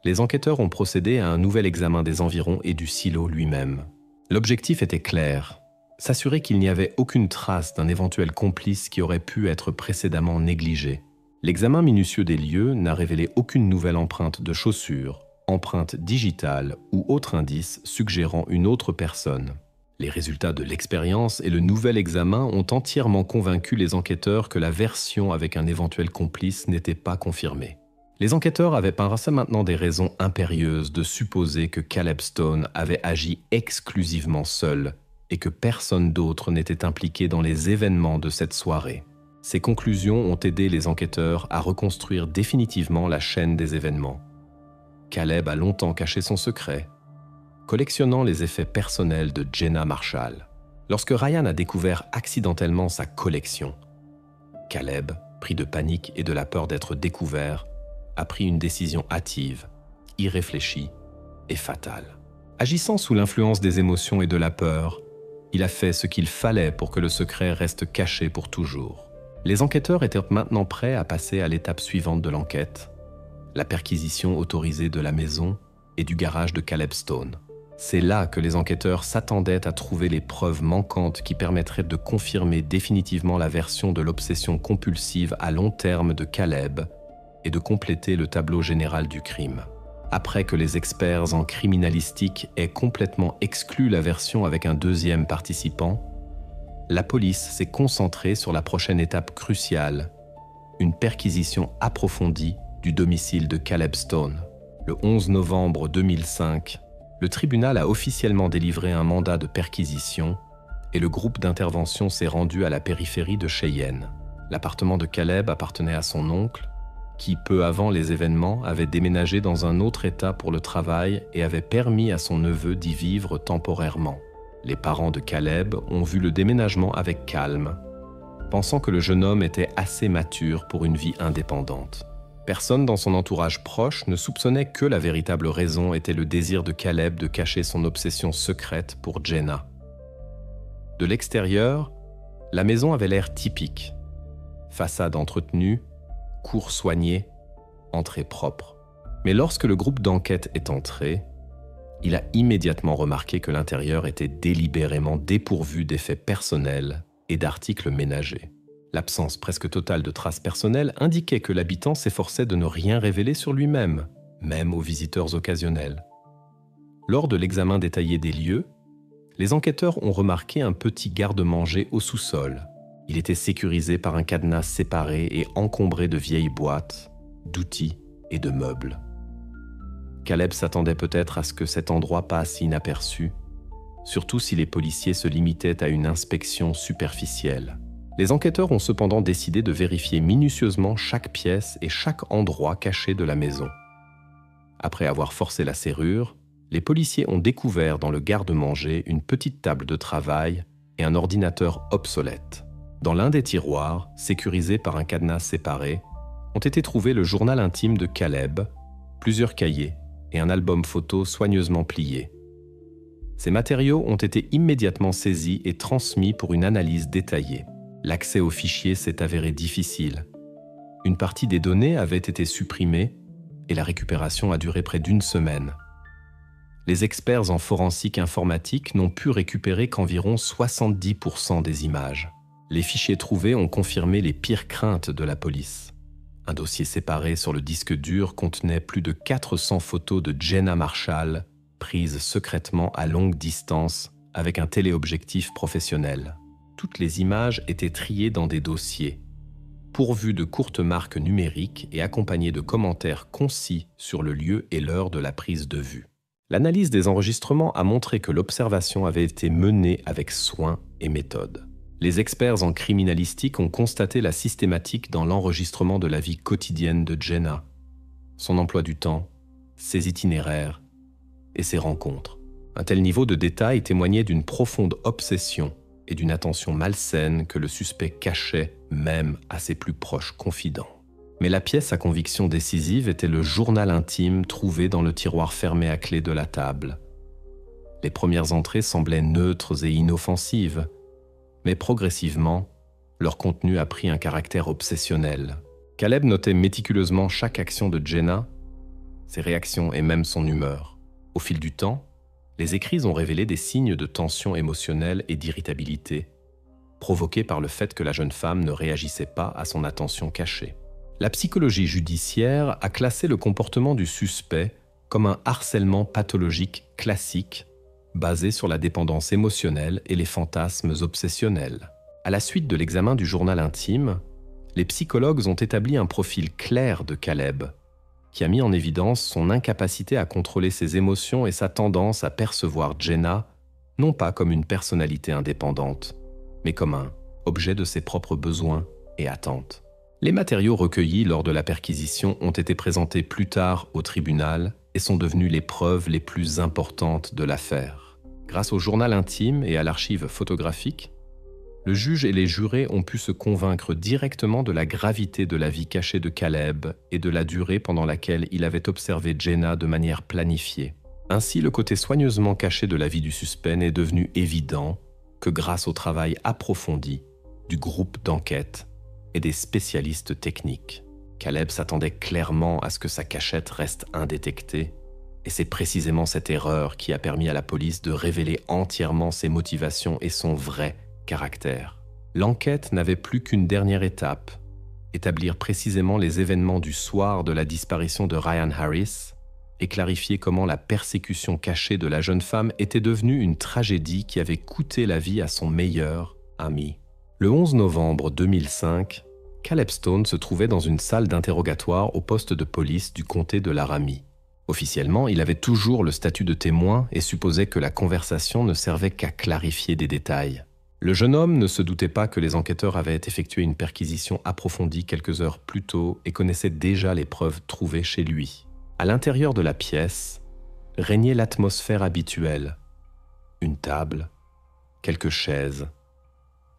les enquêteurs ont procédé à un nouvel examen des environs et du silo lui-même. L'objectif était clair, s'assurer qu'il n'y avait aucune trace d'un éventuel complice qui aurait pu être précédemment négligé. L'examen minutieux des lieux n'a révélé aucune nouvelle empreinte de chaussure, empreinte digitale ou autre indice suggérant une autre personne. Les résultats de l'expérience et le nouvel examen ont entièrement convaincu les enquêteurs que la version avec un éventuel complice n'était pas confirmée. Les enquêteurs avaient par ça maintenant des raisons impérieuses de supposer que Caleb Stone avait agi exclusivement seul et que personne d'autre n'était impliqué dans les événements de cette soirée. Ces conclusions ont aidé les enquêteurs à reconstruire définitivement la chaîne des événements. Caleb a longtemps caché son secret, collectionnant les effets personnels de Jenna Marshall. Lorsque Ryan a découvert accidentellement sa collection, Caleb, pris de panique et de la peur d'être découvert, a pris une décision hâtive, irréfléchie et fatale. Agissant sous l'influence des émotions et de la peur, il a fait ce qu'il fallait pour que le secret reste caché pour toujours. Les enquêteurs étaient maintenant prêts à passer à l'étape suivante de l'enquête, la perquisition autorisée de la maison et du garage de Caleb Stone. C'est là que les enquêteurs s'attendaient à trouver les preuves manquantes qui permettraient de confirmer définitivement la version de l'obsession compulsive à long terme de Caleb et de compléter le tableau général du crime. Après que les experts en criminalistique aient complètement exclu la version avec un deuxième participant, la police s'est concentrée sur la prochaine étape cruciale une perquisition approfondie du domicile de Caleb Stone. Le 11 novembre 2005, le tribunal a officiellement délivré un mandat de perquisition et le groupe d'intervention s'est rendu à la périphérie de Cheyenne. L'appartement de Caleb appartenait à son oncle, qui, peu avant les événements, avait déménagé dans un autre État pour le travail et avait permis à son neveu d'y vivre temporairement. Les parents de Caleb ont vu le déménagement avec calme, pensant que le jeune homme était assez mature pour une vie indépendante. Personne dans son entourage proche ne soupçonnait que la véritable raison était le désir de Caleb de cacher son obsession secrète pour Jenna. De l'extérieur, la maison avait l'air typique. Façade entretenue, cour soignée, entrée propre. Mais lorsque le groupe d'enquête est entré, il a immédiatement remarqué que l'intérieur était délibérément dépourvu d'effets personnels et d'articles ménagers. L'absence presque totale de traces personnelles indiquait que l'habitant s'efforçait de ne rien révéler sur lui-même, même aux visiteurs occasionnels. Lors de l'examen détaillé des lieux, les enquêteurs ont remarqué un petit garde-manger au sous-sol. Il était sécurisé par un cadenas séparé et encombré de vieilles boîtes, d'outils et de meubles. Caleb s'attendait peut-être à ce que cet endroit passe inaperçu, surtout si les policiers se limitaient à une inspection superficielle. Les enquêteurs ont cependant décidé de vérifier minutieusement chaque pièce et chaque endroit caché de la maison. Après avoir forcé la serrure, les policiers ont découvert dans le garde-manger une petite table de travail et un ordinateur obsolète. Dans l'un des tiroirs, sécurisé par un cadenas séparé, ont été trouvés le journal intime de Caleb, plusieurs cahiers et un album photo soigneusement plié. Ces matériaux ont été immédiatement saisis et transmis pour une analyse détaillée. L'accès aux fichiers s'est avéré difficile. Une partie des données avait été supprimée et la récupération a duré près d'une semaine. Les experts en forensique informatique n'ont pu récupérer qu'environ 70% des images. Les fichiers trouvés ont confirmé les pires craintes de la police. Un dossier séparé sur le disque dur contenait plus de 400 photos de Jenna Marshall, prises secrètement à longue distance avec un téléobjectif professionnel. Toutes les images étaient triées dans des dossiers, pourvus de courtes marques numériques et accompagnées de commentaires concis sur le lieu et l'heure de la prise de vue. L'analyse des enregistrements a montré que l'observation avait été menée avec soin et méthode. Les experts en criminalistique ont constaté la systématique dans l'enregistrement de la vie quotidienne de Jenna, son emploi du temps, ses itinéraires et ses rencontres. Un tel niveau de détail témoignait d'une profonde obsession et d'une attention malsaine que le suspect cachait même à ses plus proches confidents. Mais la pièce à conviction décisive était le journal intime trouvé dans le tiroir fermé à clé de la table. Les premières entrées semblaient neutres et inoffensives, mais progressivement, leur contenu a pris un caractère obsessionnel. Caleb notait méticuleusement chaque action de Jenna, ses réactions et même son humeur. Au fil du temps, les écrits ont révélé des signes de tension émotionnelle et d'irritabilité, provoqués par le fait que la jeune femme ne réagissait pas à son attention cachée. La psychologie judiciaire a classé le comportement du suspect comme un harcèlement pathologique classique basé sur la dépendance émotionnelle et les fantasmes obsessionnels. À la suite de l'examen du journal intime, les psychologues ont établi un profil clair de Caleb, qui a mis en évidence son incapacité à contrôler ses émotions et sa tendance à percevoir Jenna non pas comme une personnalité indépendante, mais comme un objet de ses propres besoins et attentes. Les matériaux recueillis lors de la perquisition ont été présentés plus tard au tribunal et sont devenus les preuves les plus importantes de l'affaire. Grâce au journal intime et à l'archive photographique, le juge et les jurés ont pu se convaincre directement de la gravité de la vie cachée de Caleb et de la durée pendant laquelle il avait observé Jenna de manière planifiée. Ainsi, le côté soigneusement caché de la vie du suspect n'est devenu évident que grâce au travail approfondi du groupe d'enquête et des spécialistes techniques. Caleb s'attendait clairement à ce que sa cachette reste indétectée, et c'est précisément cette erreur qui a permis à la police de révéler entièrement ses motivations et son vrai caractère. L'enquête n'avait plus qu'une dernière étape, établir précisément les événements du soir de la disparition de Ryan Harris et clarifier comment la persécution cachée de la jeune femme était devenue une tragédie qui avait coûté la vie à son meilleur ami. Le 11 novembre 2005, Caleb Stone se trouvait dans une salle d'interrogatoire au poste de police du comté de Laramie. Officiellement, il avait toujours le statut de témoin et supposait que la conversation ne servait qu'à clarifier des détails. Le jeune homme ne se doutait pas que les enquêteurs avaient effectué une perquisition approfondie quelques heures plus tôt et connaissaient déjà les preuves trouvées chez lui. À l'intérieur de la pièce, régnait l'atmosphère habituelle. Une table, quelques chaises,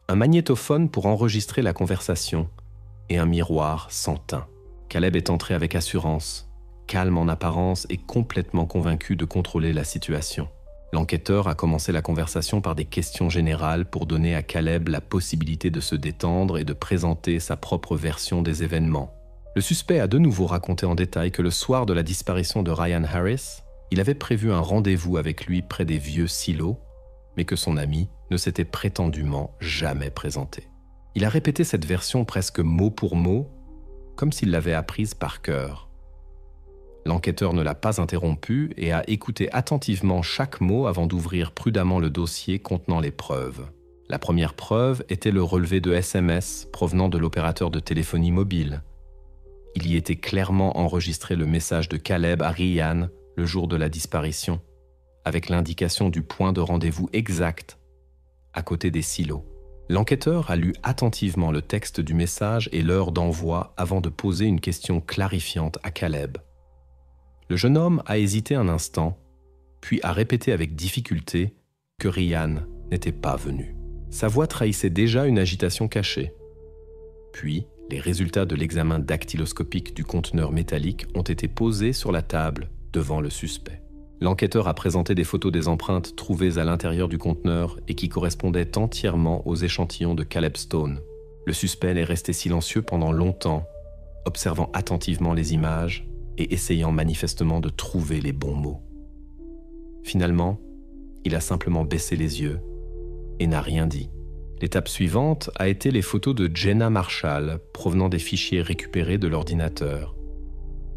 un magnétophone pour enregistrer la conversation et un miroir sans teint. Caleb est entré avec assurance, calme en apparence et complètement convaincu de contrôler la situation. L'enquêteur a commencé la conversation par des questions générales pour donner à Caleb la possibilité de se détendre et de présenter sa propre version des événements. Le suspect a de nouveau raconté en détail que le soir de la disparition de Ryan Harris, il avait prévu un rendez-vous avec lui près des vieux silos, mais que son ami ne s'était prétendument jamais présenté. Il a répété cette version presque mot pour mot, comme s'il l'avait apprise par cœur. L'enquêteur ne l'a pas interrompu et a écouté attentivement chaque mot avant d'ouvrir prudemment le dossier contenant les preuves. La première preuve était le relevé de SMS provenant de l'opérateur de téléphonie mobile. Il y était clairement enregistré le message de Caleb à Ryan le jour de la disparition, avec l'indication du point de rendez-vous exact à côté des silos. L'enquêteur a lu attentivement le texte du message et l'heure d'envoi avant de poser une question clarifiante à Caleb. Le jeune homme a hésité un instant, puis a répété avec difficulté que Ryan n'était pas venu. Sa voix trahissait déjà une agitation cachée. Puis, les résultats de l'examen dactyloscopique du conteneur métallique ont été posés sur la table devant le suspect. L'enquêteur a présenté des photos des empreintes trouvées à l'intérieur du conteneur et qui correspondaient entièrement aux échantillons de Caleb Stone. Le suspect est resté silencieux pendant longtemps, observant attentivement les images et essayant manifestement de trouver les bons mots. Finalement, il a simplement baissé les yeux et n'a rien dit. L'étape suivante a été les photos de Jenna Marshall provenant des fichiers récupérés de l'ordinateur.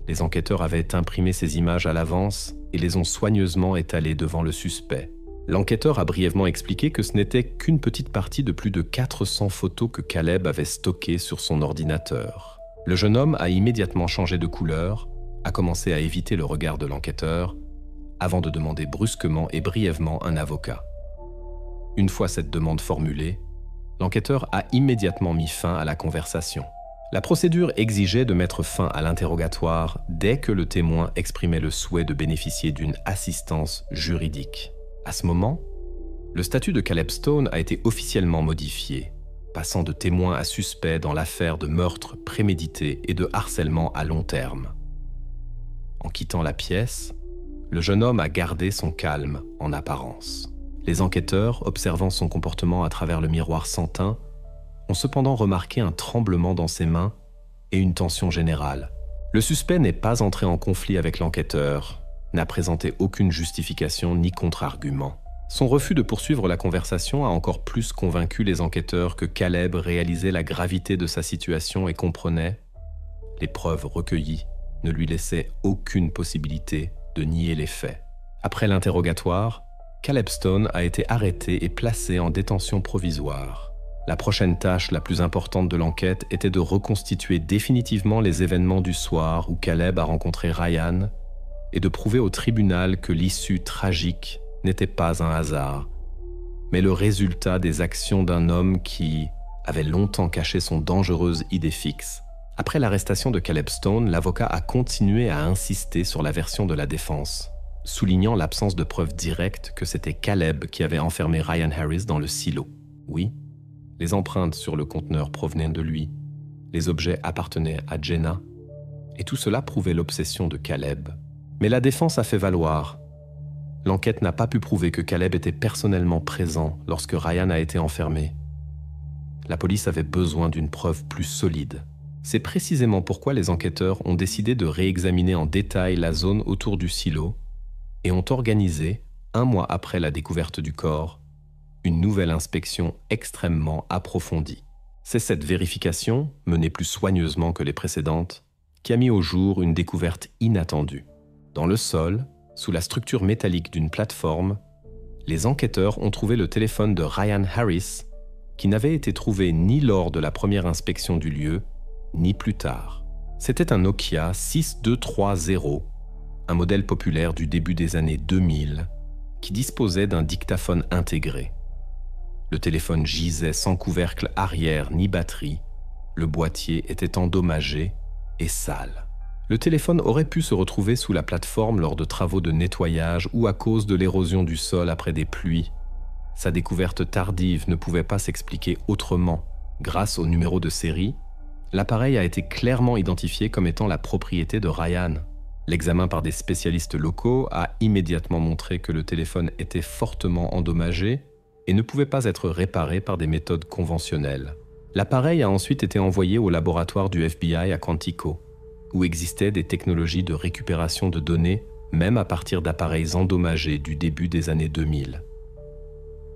Les enquêteurs avaient imprimé ces images à l'avance et les ont soigneusement étalées devant le suspect. L'enquêteur a brièvement expliqué que ce n'était qu'une petite partie de plus de 400 photos que Caleb avait stockées sur son ordinateur. Le jeune homme a immédiatement changé de couleur, a commencé à éviter le regard de l'enquêteur, avant de demander brusquement et brièvement un avocat. Une fois cette demande formulée, l'enquêteur a immédiatement mis fin à la conversation. La procédure exigeait de mettre fin à l'interrogatoire dès que le témoin exprimait le souhait de bénéficier d'une assistance juridique. À ce moment, le statut de Caleb Stone a été officiellement modifié, passant de témoin à suspect dans l'affaire de meurtre prémédité et de harcèlement à long terme. En quittant la pièce, le jeune homme a gardé son calme en apparence. Les enquêteurs, observant son comportement à travers le miroir sans teint, ont cependant remarqué un tremblement dans ses mains et une tension générale. Le suspect n'est pas entré en conflit avec l'enquêteur, n'a présenté aucune justification ni contre-argument. Son refus de poursuivre la conversation a encore plus convaincu les enquêteurs que Caleb réalisait la gravité de sa situation et comprenait « les preuves recueillies ne lui laissaient aucune possibilité de nier les faits ». Après l'interrogatoire, Caleb Stone a été arrêté et placé en détention provisoire. La prochaine tâche la plus importante de l'enquête était de reconstituer définitivement les événements du soir où Caleb a rencontré Ryan et de prouver au tribunal que l'issue tragique n'était pas un hasard, mais le résultat des actions d'un homme qui avait longtemps caché son dangereuse idée fixe. Après l'arrestation de Caleb Stone, l'avocat a continué à insister sur la version de la défense, soulignant l'absence de preuves directes que c'était Caleb qui avait enfermé Ryan Harris dans le silo. Oui, les empreintes sur le conteneur provenaient de lui, les objets appartenaient à Jenna, et tout cela prouvait l'obsession de Caleb. Mais la défense a fait valoir. L'enquête n'a pas pu prouver que Caleb était personnellement présent lorsque Ryan a été enfermé. La police avait besoin d'une preuve plus solide. C'est précisément pourquoi les enquêteurs ont décidé de réexaminer en détail la zone autour du silo et ont organisé, 1 mois après la découverte du corps, une nouvelle inspection extrêmement approfondie. C'est cette vérification, menée plus soigneusement que les précédentes, qui a mis au jour une découverte inattendue. Dans le sol, sous la structure métallique d'une plateforme, les enquêteurs ont trouvé le téléphone de Ryan Harris, qui n'avait été trouvé ni lors de la première inspection du lieu, ni plus tard. C'était un Nokia 6230, un modèle populaire du début des années 2000, qui disposait d'un dictaphone intégré. Le téléphone gisait sans couvercle arrière ni batterie, le boîtier était endommagé et sale. Le téléphone aurait pu se retrouver sous la plateforme lors de travaux de nettoyage ou à cause de l'érosion du sol après des pluies. Sa découverte tardive ne pouvait pas s'expliquer autrement. Grâce au numéro de série, l'appareil a été clairement identifié comme étant la propriété de Ryan. L'examen par des spécialistes locaux a immédiatement montré que le téléphone était fortement endommagé et ne pouvait pas être réparé par des méthodes conventionnelles. L'appareil a ensuite été envoyé au laboratoire du FBI à Quantico, où existaient des technologies de récupération de données, même à partir d'appareils endommagés du début des années 2000.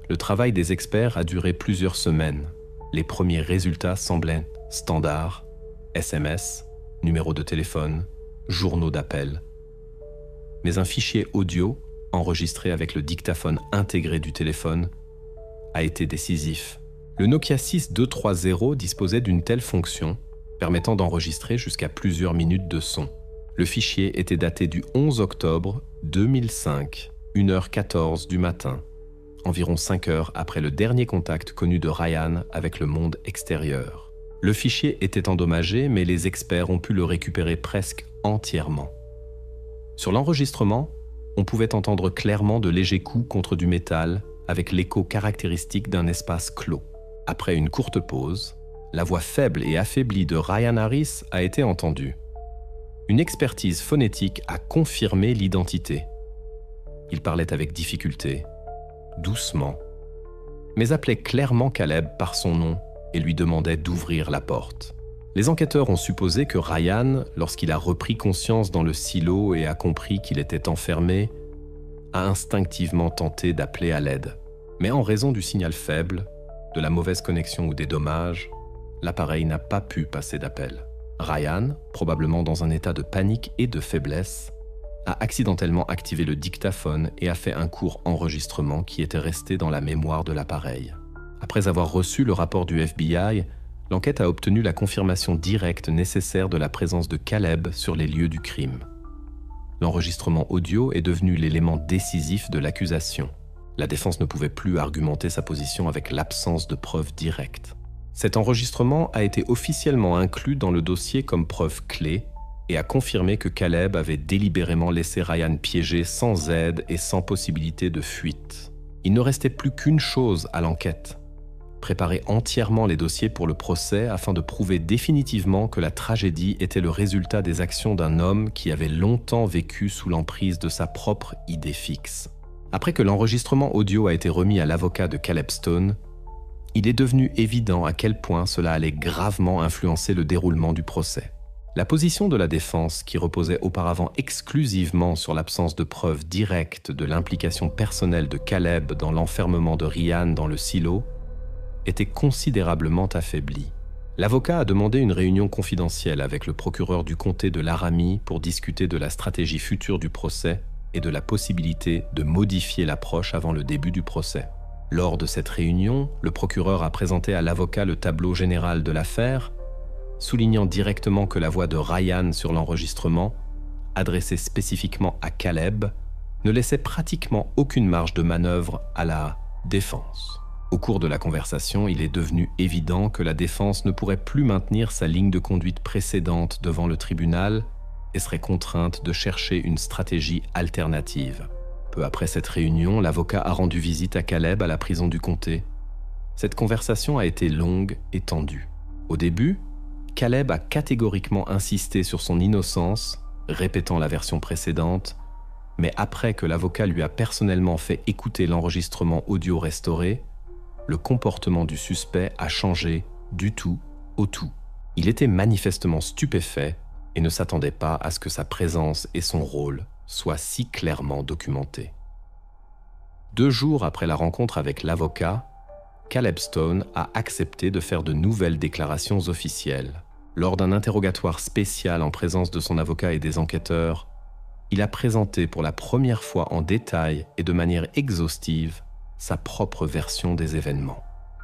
Le travail des experts a duré plusieurs semaines. Les premiers résultats semblaient standards, SMS, numéro de téléphone, journaux d'appel. Mais un fichier audio, enregistré avec le dictaphone intégré du téléphone, a été décisif. Le Nokia 6230 disposait d'une telle fonction, permettant d'enregistrer jusqu'à plusieurs minutes de son. Le fichier était daté du 11 octobre 2005, 1h14 du matin, environ 5 heures après le dernier contact connu de Ryan avec le monde extérieur. Le fichier était endommagé, mais les experts ont pu le récupérer presque entièrement. Sur l'enregistrement, on pouvait entendre clairement de légers coups contre du métal avec l'écho caractéristique d'un espace clos. Après une courte pause, la voix faible et affaiblie de Ryan Harris a été entendue. Une expertise phonétique a confirmé l'identité. Il parlait avec difficulté, doucement, mais appelait clairement Caleb par son nom et lui demandait d'ouvrir la porte. Les enquêteurs ont supposé que Ryan, lorsqu'il a repris conscience dans le silo et a compris qu'il était enfermé, a instinctivement tenté d'appeler à l'aide. Mais en raison du signal faible, de la mauvaise connexion ou des dommages, l'appareil n'a pas pu passer d'appel. Ryan, probablement dans un état de panique et de faiblesse, a accidentellement activé le dictaphone et a fait un court enregistrement qui était resté dans la mémoire de l'appareil. Après avoir reçu le rapport du FBI, l'enquête a obtenu la confirmation directe nécessaire de la présence de Caleb sur les lieux du crime. L'enregistrement audio est devenu l'élément décisif de l'accusation. La défense ne pouvait plus argumenter sa position avec l'absence de preuves directes. Cet enregistrement a été officiellement inclus dans le dossier comme preuve clé et a confirmé que Caleb avait délibérément laissé Ryan piégé sans aide et sans possibilité de fuite. Il ne restait plus qu'une chose à l'enquête: préparer entièrement les dossiers pour le procès afin de prouver définitivement que la tragédie était le résultat des actions d'un homme qui avait longtemps vécu sous l'emprise de sa propre idée fixe. Après que l'enregistrement audio a été remis à l'avocat de Caleb Stone, il est devenu évident à quel point cela allait gravement influencer le déroulement du procès. La position de la défense, qui reposait auparavant exclusivement sur l'absence de preuves directes de l'implication personnelle de Caleb dans l'enfermement de Ryan dans le silo, était considérablement affaiblie. L'avocat a demandé une réunion confidentielle avec le procureur du comté de Laramie pour discuter de la stratégie future du procès et de la possibilité de modifier l'approche avant le début du procès. Lors de cette réunion, le procureur a présenté à l'avocat le tableau général de l'affaire, soulignant directement que la voix de Ryan sur l'enregistrement, adressée spécifiquement à Caleb, ne laissait pratiquement aucune marge de manœuvre à la défense. Au cours de la conversation, il est devenu évident que la défense ne pourrait plus maintenir sa ligne de conduite précédente devant le tribunal et serait contrainte de chercher une stratégie alternative. Peu après cette réunion, l'avocat a rendu visite à Caleb à la prison du comté. Cette conversation a été longue et tendue. Au début, Caleb a catégoriquement insisté sur son innocence, répétant la version précédente, mais après que l'avocat lui a personnellement fait écouter l'enregistrement audio restauré, le comportement du suspect a changé du tout au tout. Il était manifestement stupéfait et ne s'attendait pas à ce que sa présence et son rôle soient si clairement documentés. 2 jours après la rencontre avec l'avocat, Caleb Stone a accepté de faire de nouvelles déclarations officielles. Lors d'un interrogatoire spécial en présence de son avocat et des enquêteurs, il a présenté pour la première fois en détail et de manière exhaustive sa propre version des événements.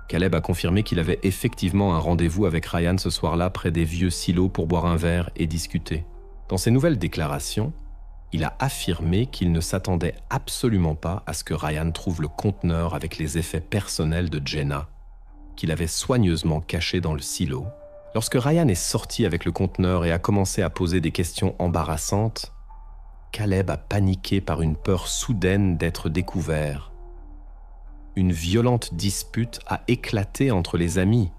Caleb a confirmé qu'il avait effectivement un rendez-vous avec Ryan ce soir-là près des vieux silos pour boire un verre et discuter. Dans ses nouvelles déclarations, il a affirmé qu'il ne s'attendait absolument pas à ce que Ryan trouve le conteneur avec les effets personnels de Jenna, qu'il avait soigneusement caché dans le silo. Lorsque Ryan est sorti avec le conteneur et a commencé à poser des questions embarrassantes, Caleb a paniqué par une peur soudaine d'être découvert. Une violente dispute a éclaté entre les amis,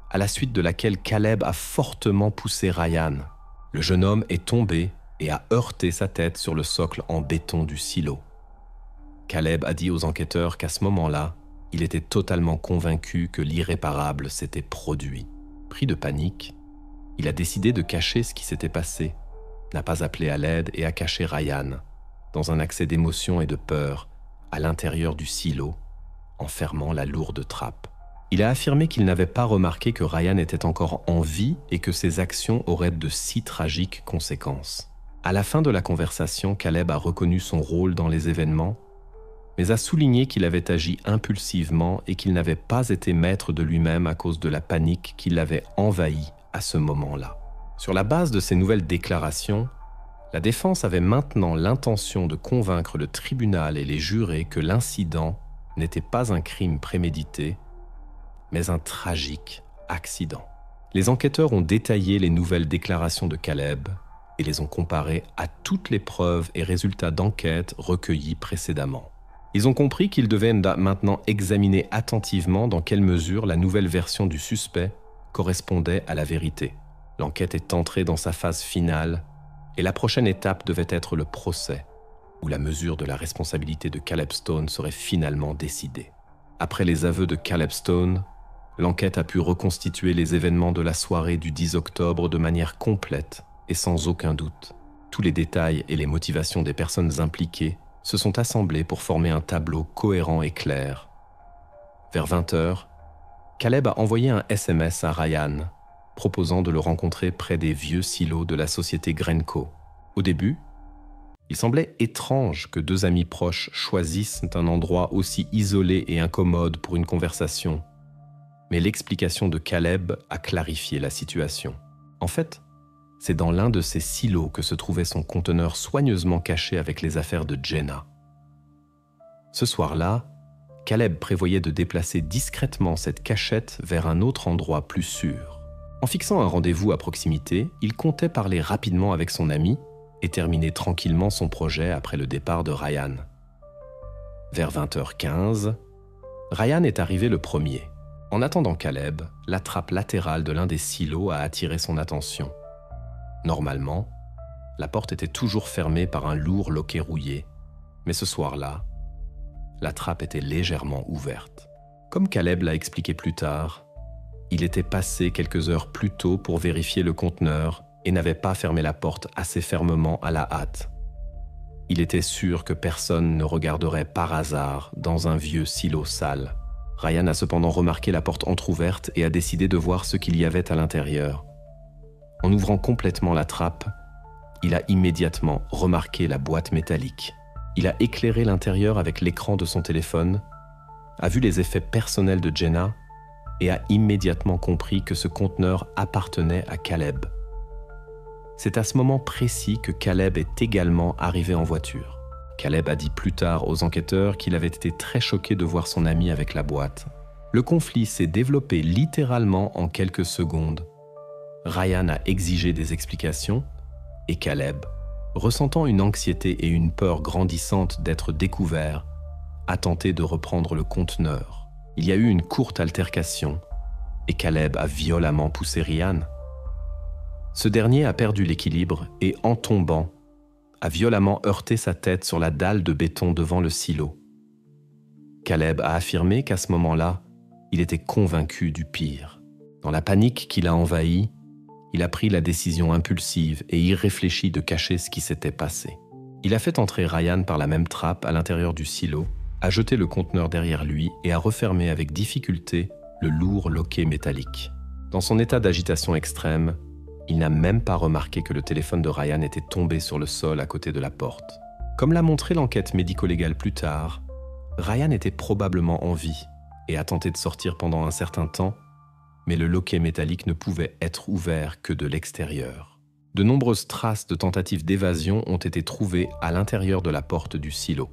à la suite de laquelle Caleb a fortement poussé Ryan. Le jeune homme est tombé et a heurté sa tête sur le socle en béton du silo. Caleb a dit aux enquêteurs qu'à ce moment-là, il était totalement convaincu que l'irréparable s'était produit. Pris de panique, il a décidé de cacher ce qui s'était passé, n'a pas appelé à l'aide et a caché Ryan, dans un accès d'émotion et de peur, à l'intérieur du silo, en fermant la lourde trappe. Il a affirmé qu'il n'avait pas remarqué que Ryan était encore en vie et que ses actions auraient de si tragiques conséquences. À la fin de la conversation, Caleb a reconnu son rôle dans les événements, mais a souligné qu'il avait agi impulsivement et qu'il n'avait pas été maître de lui-même à cause de la panique qui l'avait envahi à ce moment-là. Sur la base de ces nouvelles déclarations, la défense avait maintenant l'intention de convaincre le tribunal et les jurés que l'incident n'était pas un crime prémédité, mais un tragique accident. Les enquêteurs ont détaillé les nouvelles déclarations de Caleb et les ont comparées à toutes les preuves et résultats d'enquête recueillis précédemment. Ils ont compris qu'ils devaient maintenant examiner attentivement dans quelle mesure la nouvelle version du suspect correspondait à la vérité. L'enquête est entrée dans sa phase finale et la prochaine étape devait être le procès, où la mesure de la responsabilité de Caleb Stone serait finalement décidée. Après les aveux de Caleb Stone, l'enquête a pu reconstituer les événements de la soirée du 10 octobre de manière complète et sans aucun doute. Tous les détails et les motivations des personnes impliquées se sont assemblés pour former un tableau cohérent et clair. Vers 20h, Caleb a envoyé un SMS à Ryan, proposant de le rencontrer près des vieux silos de la société Grenco. Au début, il semblait étrange que deux amis proches choisissent un endroit aussi isolé et incommode pour une conversation, mais l'explication de Caleb a clarifié la situation. En fait, c'est dans l'un de ces silos que se trouvait son conteneur soigneusement caché avec les affaires de Jenna. Ce soir-là, Caleb prévoyait de déplacer discrètement cette cachette vers un autre endroit plus sûr. En fixant un rendez-vous à proximité, il comptait parler rapidement avec son ami et terminer tranquillement son projet après le départ de Ryan. Vers 20h15, Ryan est arrivé le premier. En attendant Caleb, la trappe latérale de l'un des silos a attiré son attention. Normalement, la porte était toujours fermée par un lourd loquet rouillé, mais ce soir-là, la trappe était légèrement ouverte. Comme Caleb l'a expliqué plus tard, il était passé quelques heures plus tôt pour vérifier le conteneur et n'avait pas fermé la porte assez fermement à la hâte. Il était sûr que personne ne regarderait par hasard dans un vieux silo sale. Ryan a cependant remarqué la porte entr'ouverte et a décidé de voir ce qu'il y avait à l'intérieur. En ouvrant complètement la trappe, il a immédiatement remarqué la boîte métallique. Il a éclairé l'intérieur avec l'écran de son téléphone, a vu les effets personnels de Jenna et a immédiatement compris que ce conteneur appartenait à Caleb. C'est à ce moment précis que Caleb est également arrivé en voiture. Caleb a dit plus tard aux enquêteurs qu'il avait été très choqué de voir son ami avec la boîte. Le conflit s'est développé littéralement en quelques secondes. Ryan a exigé des explications et Caleb, ressentant une anxiété et une peur grandissante d'être découvert, a tenté de reprendre le conteneur. Il y a eu une courte altercation et Caleb a violemment poussé Ryan. Ce dernier a perdu l'équilibre et, en tombant, a violemment heurté sa tête sur la dalle de béton devant le silo. Caleb a affirmé qu'à ce moment-là, il était convaincu du pire. Dans la panique qui l'a envahi, il a pris la décision impulsive et irréfléchie de cacher ce qui s'était passé. Il a fait entrer Ryan par la même trappe à l'intérieur du silo, a jeté le conteneur derrière lui et a refermé avec difficulté le lourd loquet métallique. Dans son état d'agitation extrême, il n'a même pas remarqué que le téléphone de Ryan était tombé sur le sol à côté de la porte. Comme l'a montré l'enquête médico-légale plus tard, Ryan était probablement en vie et a tenté de sortir pendant un certain temps, mais le loquet métallique ne pouvait être ouvert que de l'extérieur. De nombreuses traces de tentatives d'évasion ont été trouvées à l'intérieur de la porte du silo.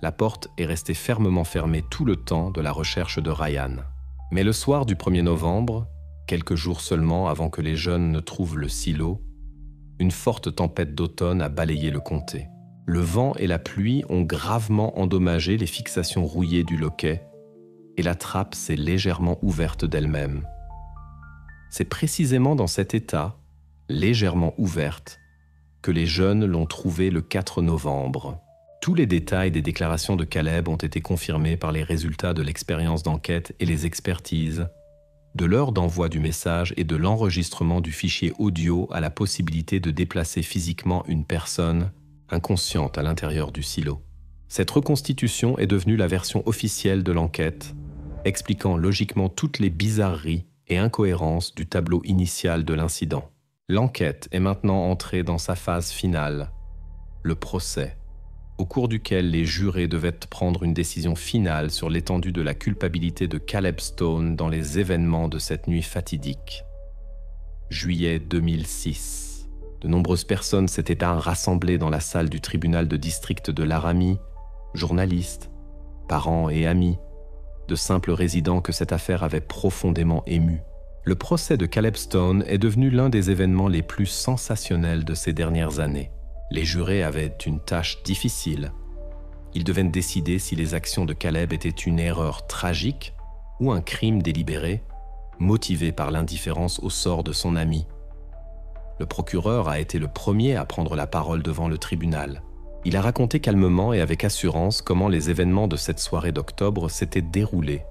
La porte est restée fermement fermée tout le temps de la recherche de Ryan. Mais le soir du 1er novembre, quelques jours seulement avant que les jeunes ne trouvent le silo, une forte tempête d'automne a balayé le comté. Le vent et la pluie ont gravement endommagé les fixations rouillées du loquet et la trappe s'est légèrement ouverte d'elle-même. C'est précisément dans cet état, légèrement ouverte, que les jeunes l'ont trouvée le 4 novembre. Tous les détails des déclarations de Caleb ont été confirmés par les résultats de l'expérience d'enquête et les expertises, de l'heure d'envoi du message et de l'enregistrement du fichier audio à la possibilité de déplacer physiquement une personne inconsciente à l'intérieur du silo. Cette reconstitution est devenue la version officielle de l'enquête, expliquant logiquement toutes les bizarreries et incohérences du tableau initial de l'incident. L'enquête est maintenant entrée dans sa phase finale, le procès, au cours duquel les jurés devaient prendre une décision finale sur l'étendue de la culpabilité de Caleb Stone dans les événements de cette nuit fatidique. Juillet 2006. De nombreuses personnes s'étaient rassemblées dans la salle du tribunal de district de Laramie, journalistes, parents et amis, de simples résidents que cette affaire avait profondément émus. Le procès de Caleb Stone est devenu l'un des événements les plus sensationnels de ces dernières années. Les jurés avaient une tâche difficile. Ils devaient décider si les actions de Caleb étaient une erreur tragique ou un crime délibéré, motivé par l'indifférence au sort de son ami. Le procureur a été le premier à prendre la parole devant le tribunal. Il a raconté calmement et avec assurance comment les événements de cette soirée d'octobre s'étaient déroulés,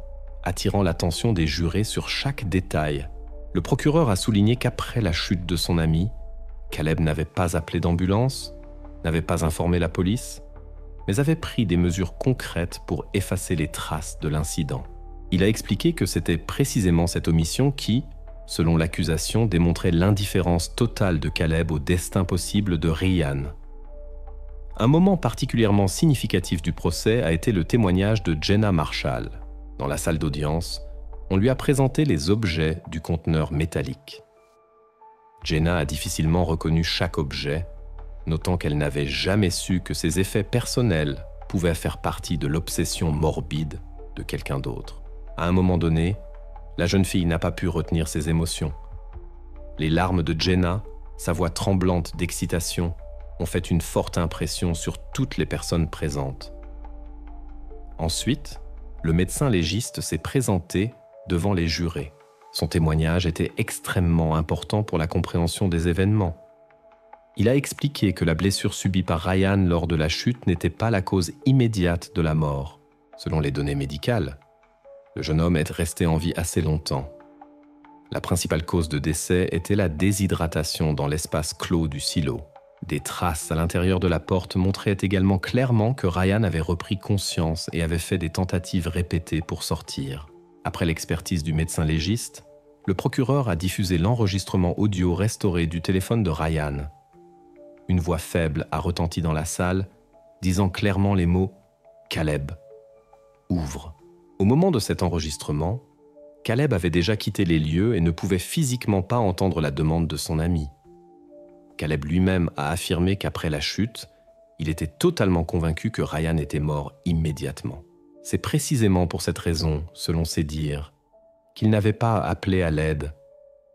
attirant l'attention des jurés sur chaque détail. Le procureur a souligné qu'après la chute de son ami, Caleb n'avait pas appelé d'ambulance, n'avait pas informé la police, mais avait pris des mesures concrètes pour effacer les traces de l'incident. Il a expliqué que c'était précisément cette omission qui, selon l'accusation, démontrait l'indifférence totale de Caleb au destin possible de Ryan. Un moment particulièrement significatif du procès a été le témoignage de Jenna Marshall. Dans la salle d'audience, on lui a présenté les objets du conteneur métallique. Jenna a difficilement reconnu chaque objet, notant qu'elle n'avait jamais su que ses effets personnels pouvaient faire partie de l'obsession morbide de quelqu'un d'autre. À un moment donné, la jeune fille n'a pas pu retenir ses émotions. Les larmes de Jenna, sa voix tremblante d'excitation, ont fait une forte impression sur toutes les personnes présentes. Ensuite, le médecin légiste s'est présenté devant les jurés. Son témoignage était extrêmement important pour la compréhension des événements. Il a expliqué que la blessure subie par Ryan lors de la chute n'était pas la cause immédiate de la mort. Selon les données médicales, le jeune homme est resté en vie assez longtemps. La principale cause de décès était la déshydratation dans l'espace clos du silo. Des traces à l'intérieur de la porte montraient également clairement que Ryan avait repris conscience et avait fait des tentatives répétées pour sortir. Après l'expertise du médecin légiste, le procureur a diffusé l'enregistrement audio restauré du téléphone de Ryan. Une voix faible a retenti dans la salle, disant clairement les mots « Caleb, ouvre ». Au moment de cet enregistrement, Caleb avait déjà quitté les lieux et ne pouvait physiquement pas entendre la demande de son ami. Caleb lui-même a affirmé qu'après la chute, il était totalement convaincu que Ryan était mort immédiatement. C'est précisément pour cette raison, selon ses dires, qu'il n'avait pas appelé à l'aide,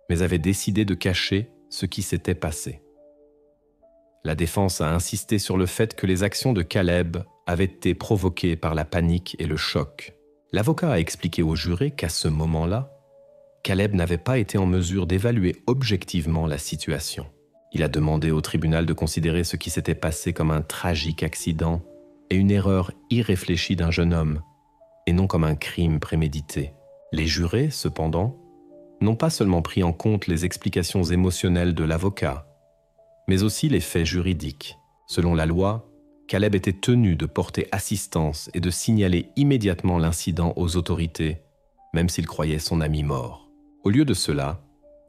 mais avait décidé de cacher ce qui s'était passé. La défense a insisté sur le fait que les actions de Caleb avaient été provoquées par la panique et le choc. L'avocat a expliqué aux jurés qu'à ce moment-là, Caleb n'avait pas été en mesure d'évaluer objectivement la situation. Il a demandé au tribunal de considérer ce qui s'était passé comme un tragique accident et une erreur irréfléchie d'un jeune homme, et non comme un crime prémédité. Les jurés, cependant, n'ont pas seulement pris en compte les explications émotionnelles de l'avocat, mais aussi les faits juridiques. Selon la loi, Caleb était tenu de porter assistance et de signaler immédiatement l'incident aux autorités, même s'il croyait son ami mort. Au lieu de cela,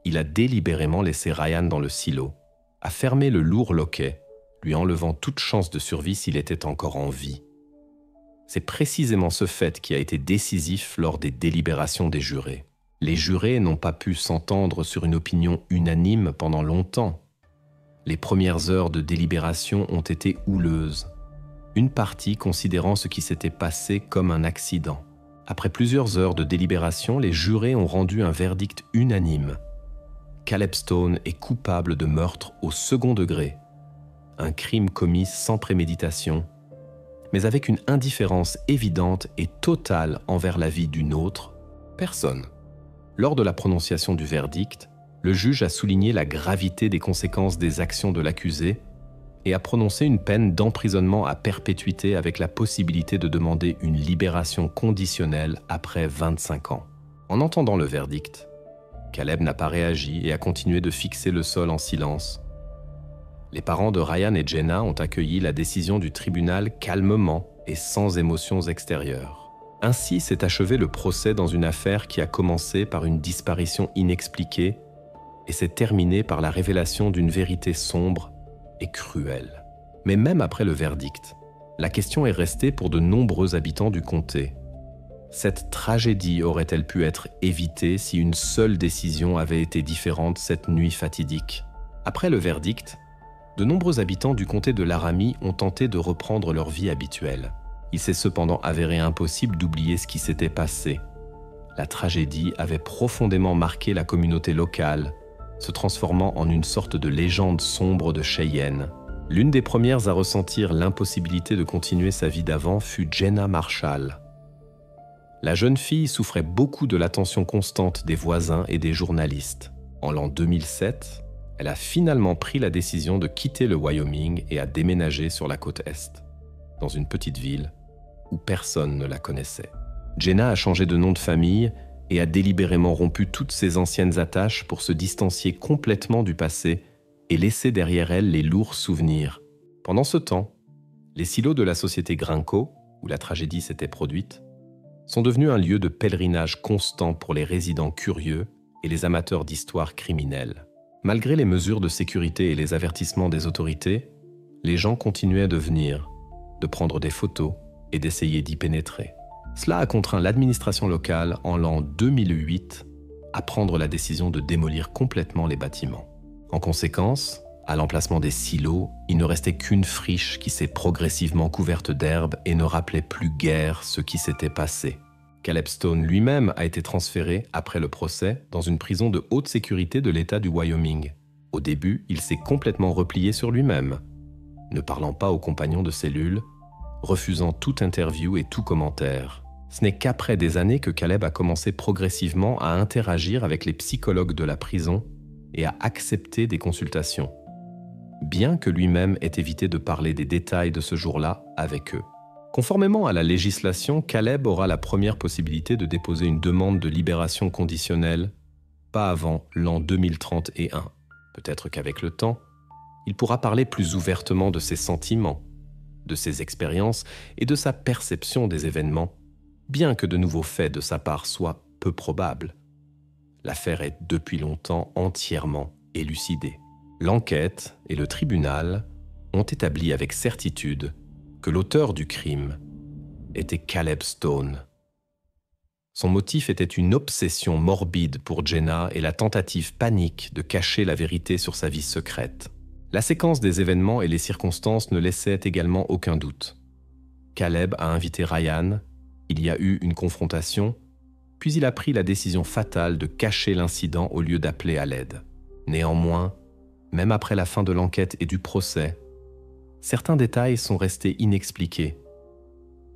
il a délibérément laissé Ryan dans le silo, a fermé le lourd loquet, lui enlevant toute chance de survie s'il était encore en vie. C'est précisément ce fait qui a été décisif lors des délibérations des jurés. Les jurés n'ont pas pu s'entendre sur une opinion unanime pendant longtemps. Les premières heures de délibération ont été houleuses, une partie considérant ce qui s'était passé comme un accident. Après plusieurs heures de délibération, les jurés ont rendu un verdict unanime. Caleb Stone est coupable de meurtre au second degré, un crime commis sans préméditation, mais avec une indifférence évidente et totale envers la vie d'une autre personne. Lors de la prononciation du verdict, le juge a souligné la gravité des conséquences des actions de l'accusé et a prononcé une peine d'emprisonnement à perpétuité avec la possibilité de demander une libération conditionnelle après 25 ans. En entendant le verdict, Caleb n'a pas réagi et a continué de fixer le sol en silence. Les parents de Ryan et Jenna ont accueilli la décision du tribunal calmement et sans émotions extérieures. Ainsi s'est achevé le procès dans une affaire qui a commencé par une disparition inexpliquée et s'est terminée par la révélation d'une vérité sombre et cruelle. Mais même après le verdict, la question est restée pour de nombreux habitants du comté. Cette tragédie aurait-elle pu être évitée si une seule décision avait été différente cette nuit fatidique? Après le verdict, de nombreux habitants du comté de Laramie ont tenté de reprendre leur vie habituelle. Il s'est cependant avéré impossible d'oublier ce qui s'était passé. La tragédie avait profondément marqué la communauté locale, se transformant en une sorte de légende sombre de Cheyenne. L'une des premières à ressentir l'impossibilité de continuer sa vie d'avant fut Jenna Marshall. La jeune fille souffrait beaucoup de l'attention constante des voisins et des journalistes. En l'an 2007, elle a finalement pris la décision de quitter le Wyoming et a déménagé sur la côte Est, dans une petite ville où personne ne la connaissait. Jenna a changé de nom de famille et a délibérément rompu toutes ses anciennes attaches pour se distancier complètement du passé et laisser derrière elle les lourds souvenirs. Pendant ce temps, les silos de la société Grinko, où la tragédie s'était produite, sont devenus un lieu de pèlerinage constant pour les résidents curieux et les amateurs d'histoires criminelles. Malgré les mesures de sécurité et les avertissements des autorités, les gens continuaient de venir, de prendre des photos et d'essayer d'y pénétrer. Cela a contraint l'administration locale en l'an 2008 à prendre la décision de démolir complètement les bâtiments. En conséquence, à l'emplacement des silos, il ne restait qu'une friche qui s'est progressivement couverte d'herbe et ne rappelait plus guère ce qui s'était passé. Caleb Stone lui-même a été transféré, après le procès, dans une prison de haute sécurité de l'État du Wyoming. Au début, il s'est complètement replié sur lui-même, ne parlant pas aux compagnons de cellule, refusant toute interview et tout commentaire. Ce n'est qu'après des années que Caleb a commencé progressivement à interagir avec les psychologues de la prison et à accepter des consultations, bien que lui-même ait évité de parler des détails de ce jour-là avec eux. Conformément à la législation, Caleb aura la première possibilité de déposer une demande de libération conditionnelle, pas avant l'an 2031. Peut-être qu'avec le temps, il pourra parler plus ouvertement de ses sentiments, de ses expériences et de sa perception des événements, bien que de nouveaux faits de sa part soient peu probables. L'affaire est depuis longtemps entièrement élucidée. L'enquête et le tribunal ont établi avec certitude que l'auteur du crime était Caleb Stone. Son motif était une obsession morbide pour Jenna et la tentative panique de cacher la vérité sur sa vie secrète. La séquence des événements et les circonstances ne laissaient également aucun doute. Caleb a invité Ryan, il y a eu une confrontation, puis il a pris la décision fatale de cacher l'incident au lieu d'appeler à l'aide. Néanmoins, même après la fin de l'enquête et du procès, certains détails sont restés inexpliqués.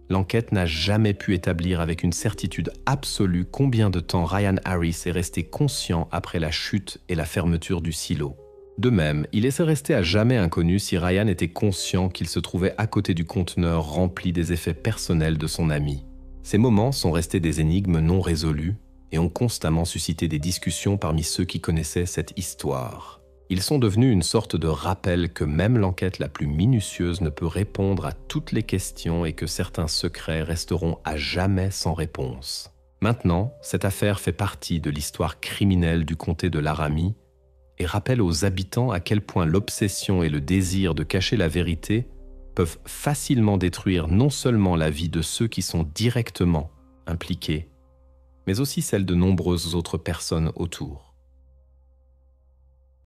L'enquête n'a jamais pu établir avec une certitude absolue combien de temps Ryan Harris est resté conscient après la chute et la fermeture du silo. De même, il est resté à jamais inconnu si Ryan était conscient qu'il se trouvait à côté du conteneur rempli des effets personnels de son ami. Ces moments sont restés des énigmes non résolues et ont constamment suscité des discussions parmi ceux qui connaissaient cette histoire. Ils sont devenus une sorte de rappel que même l'enquête la plus minutieuse ne peut répondre à toutes les questions et que certains secrets resteront à jamais sans réponse. Maintenant, cette affaire fait partie de l'histoire criminelle du comté de Laramie et rappelle aux habitants à quel point l'obsession et le désir de cacher la vérité peuvent facilement détruire non seulement la vie de ceux qui sont directement impliqués, mais aussi celle de nombreuses autres personnes autour.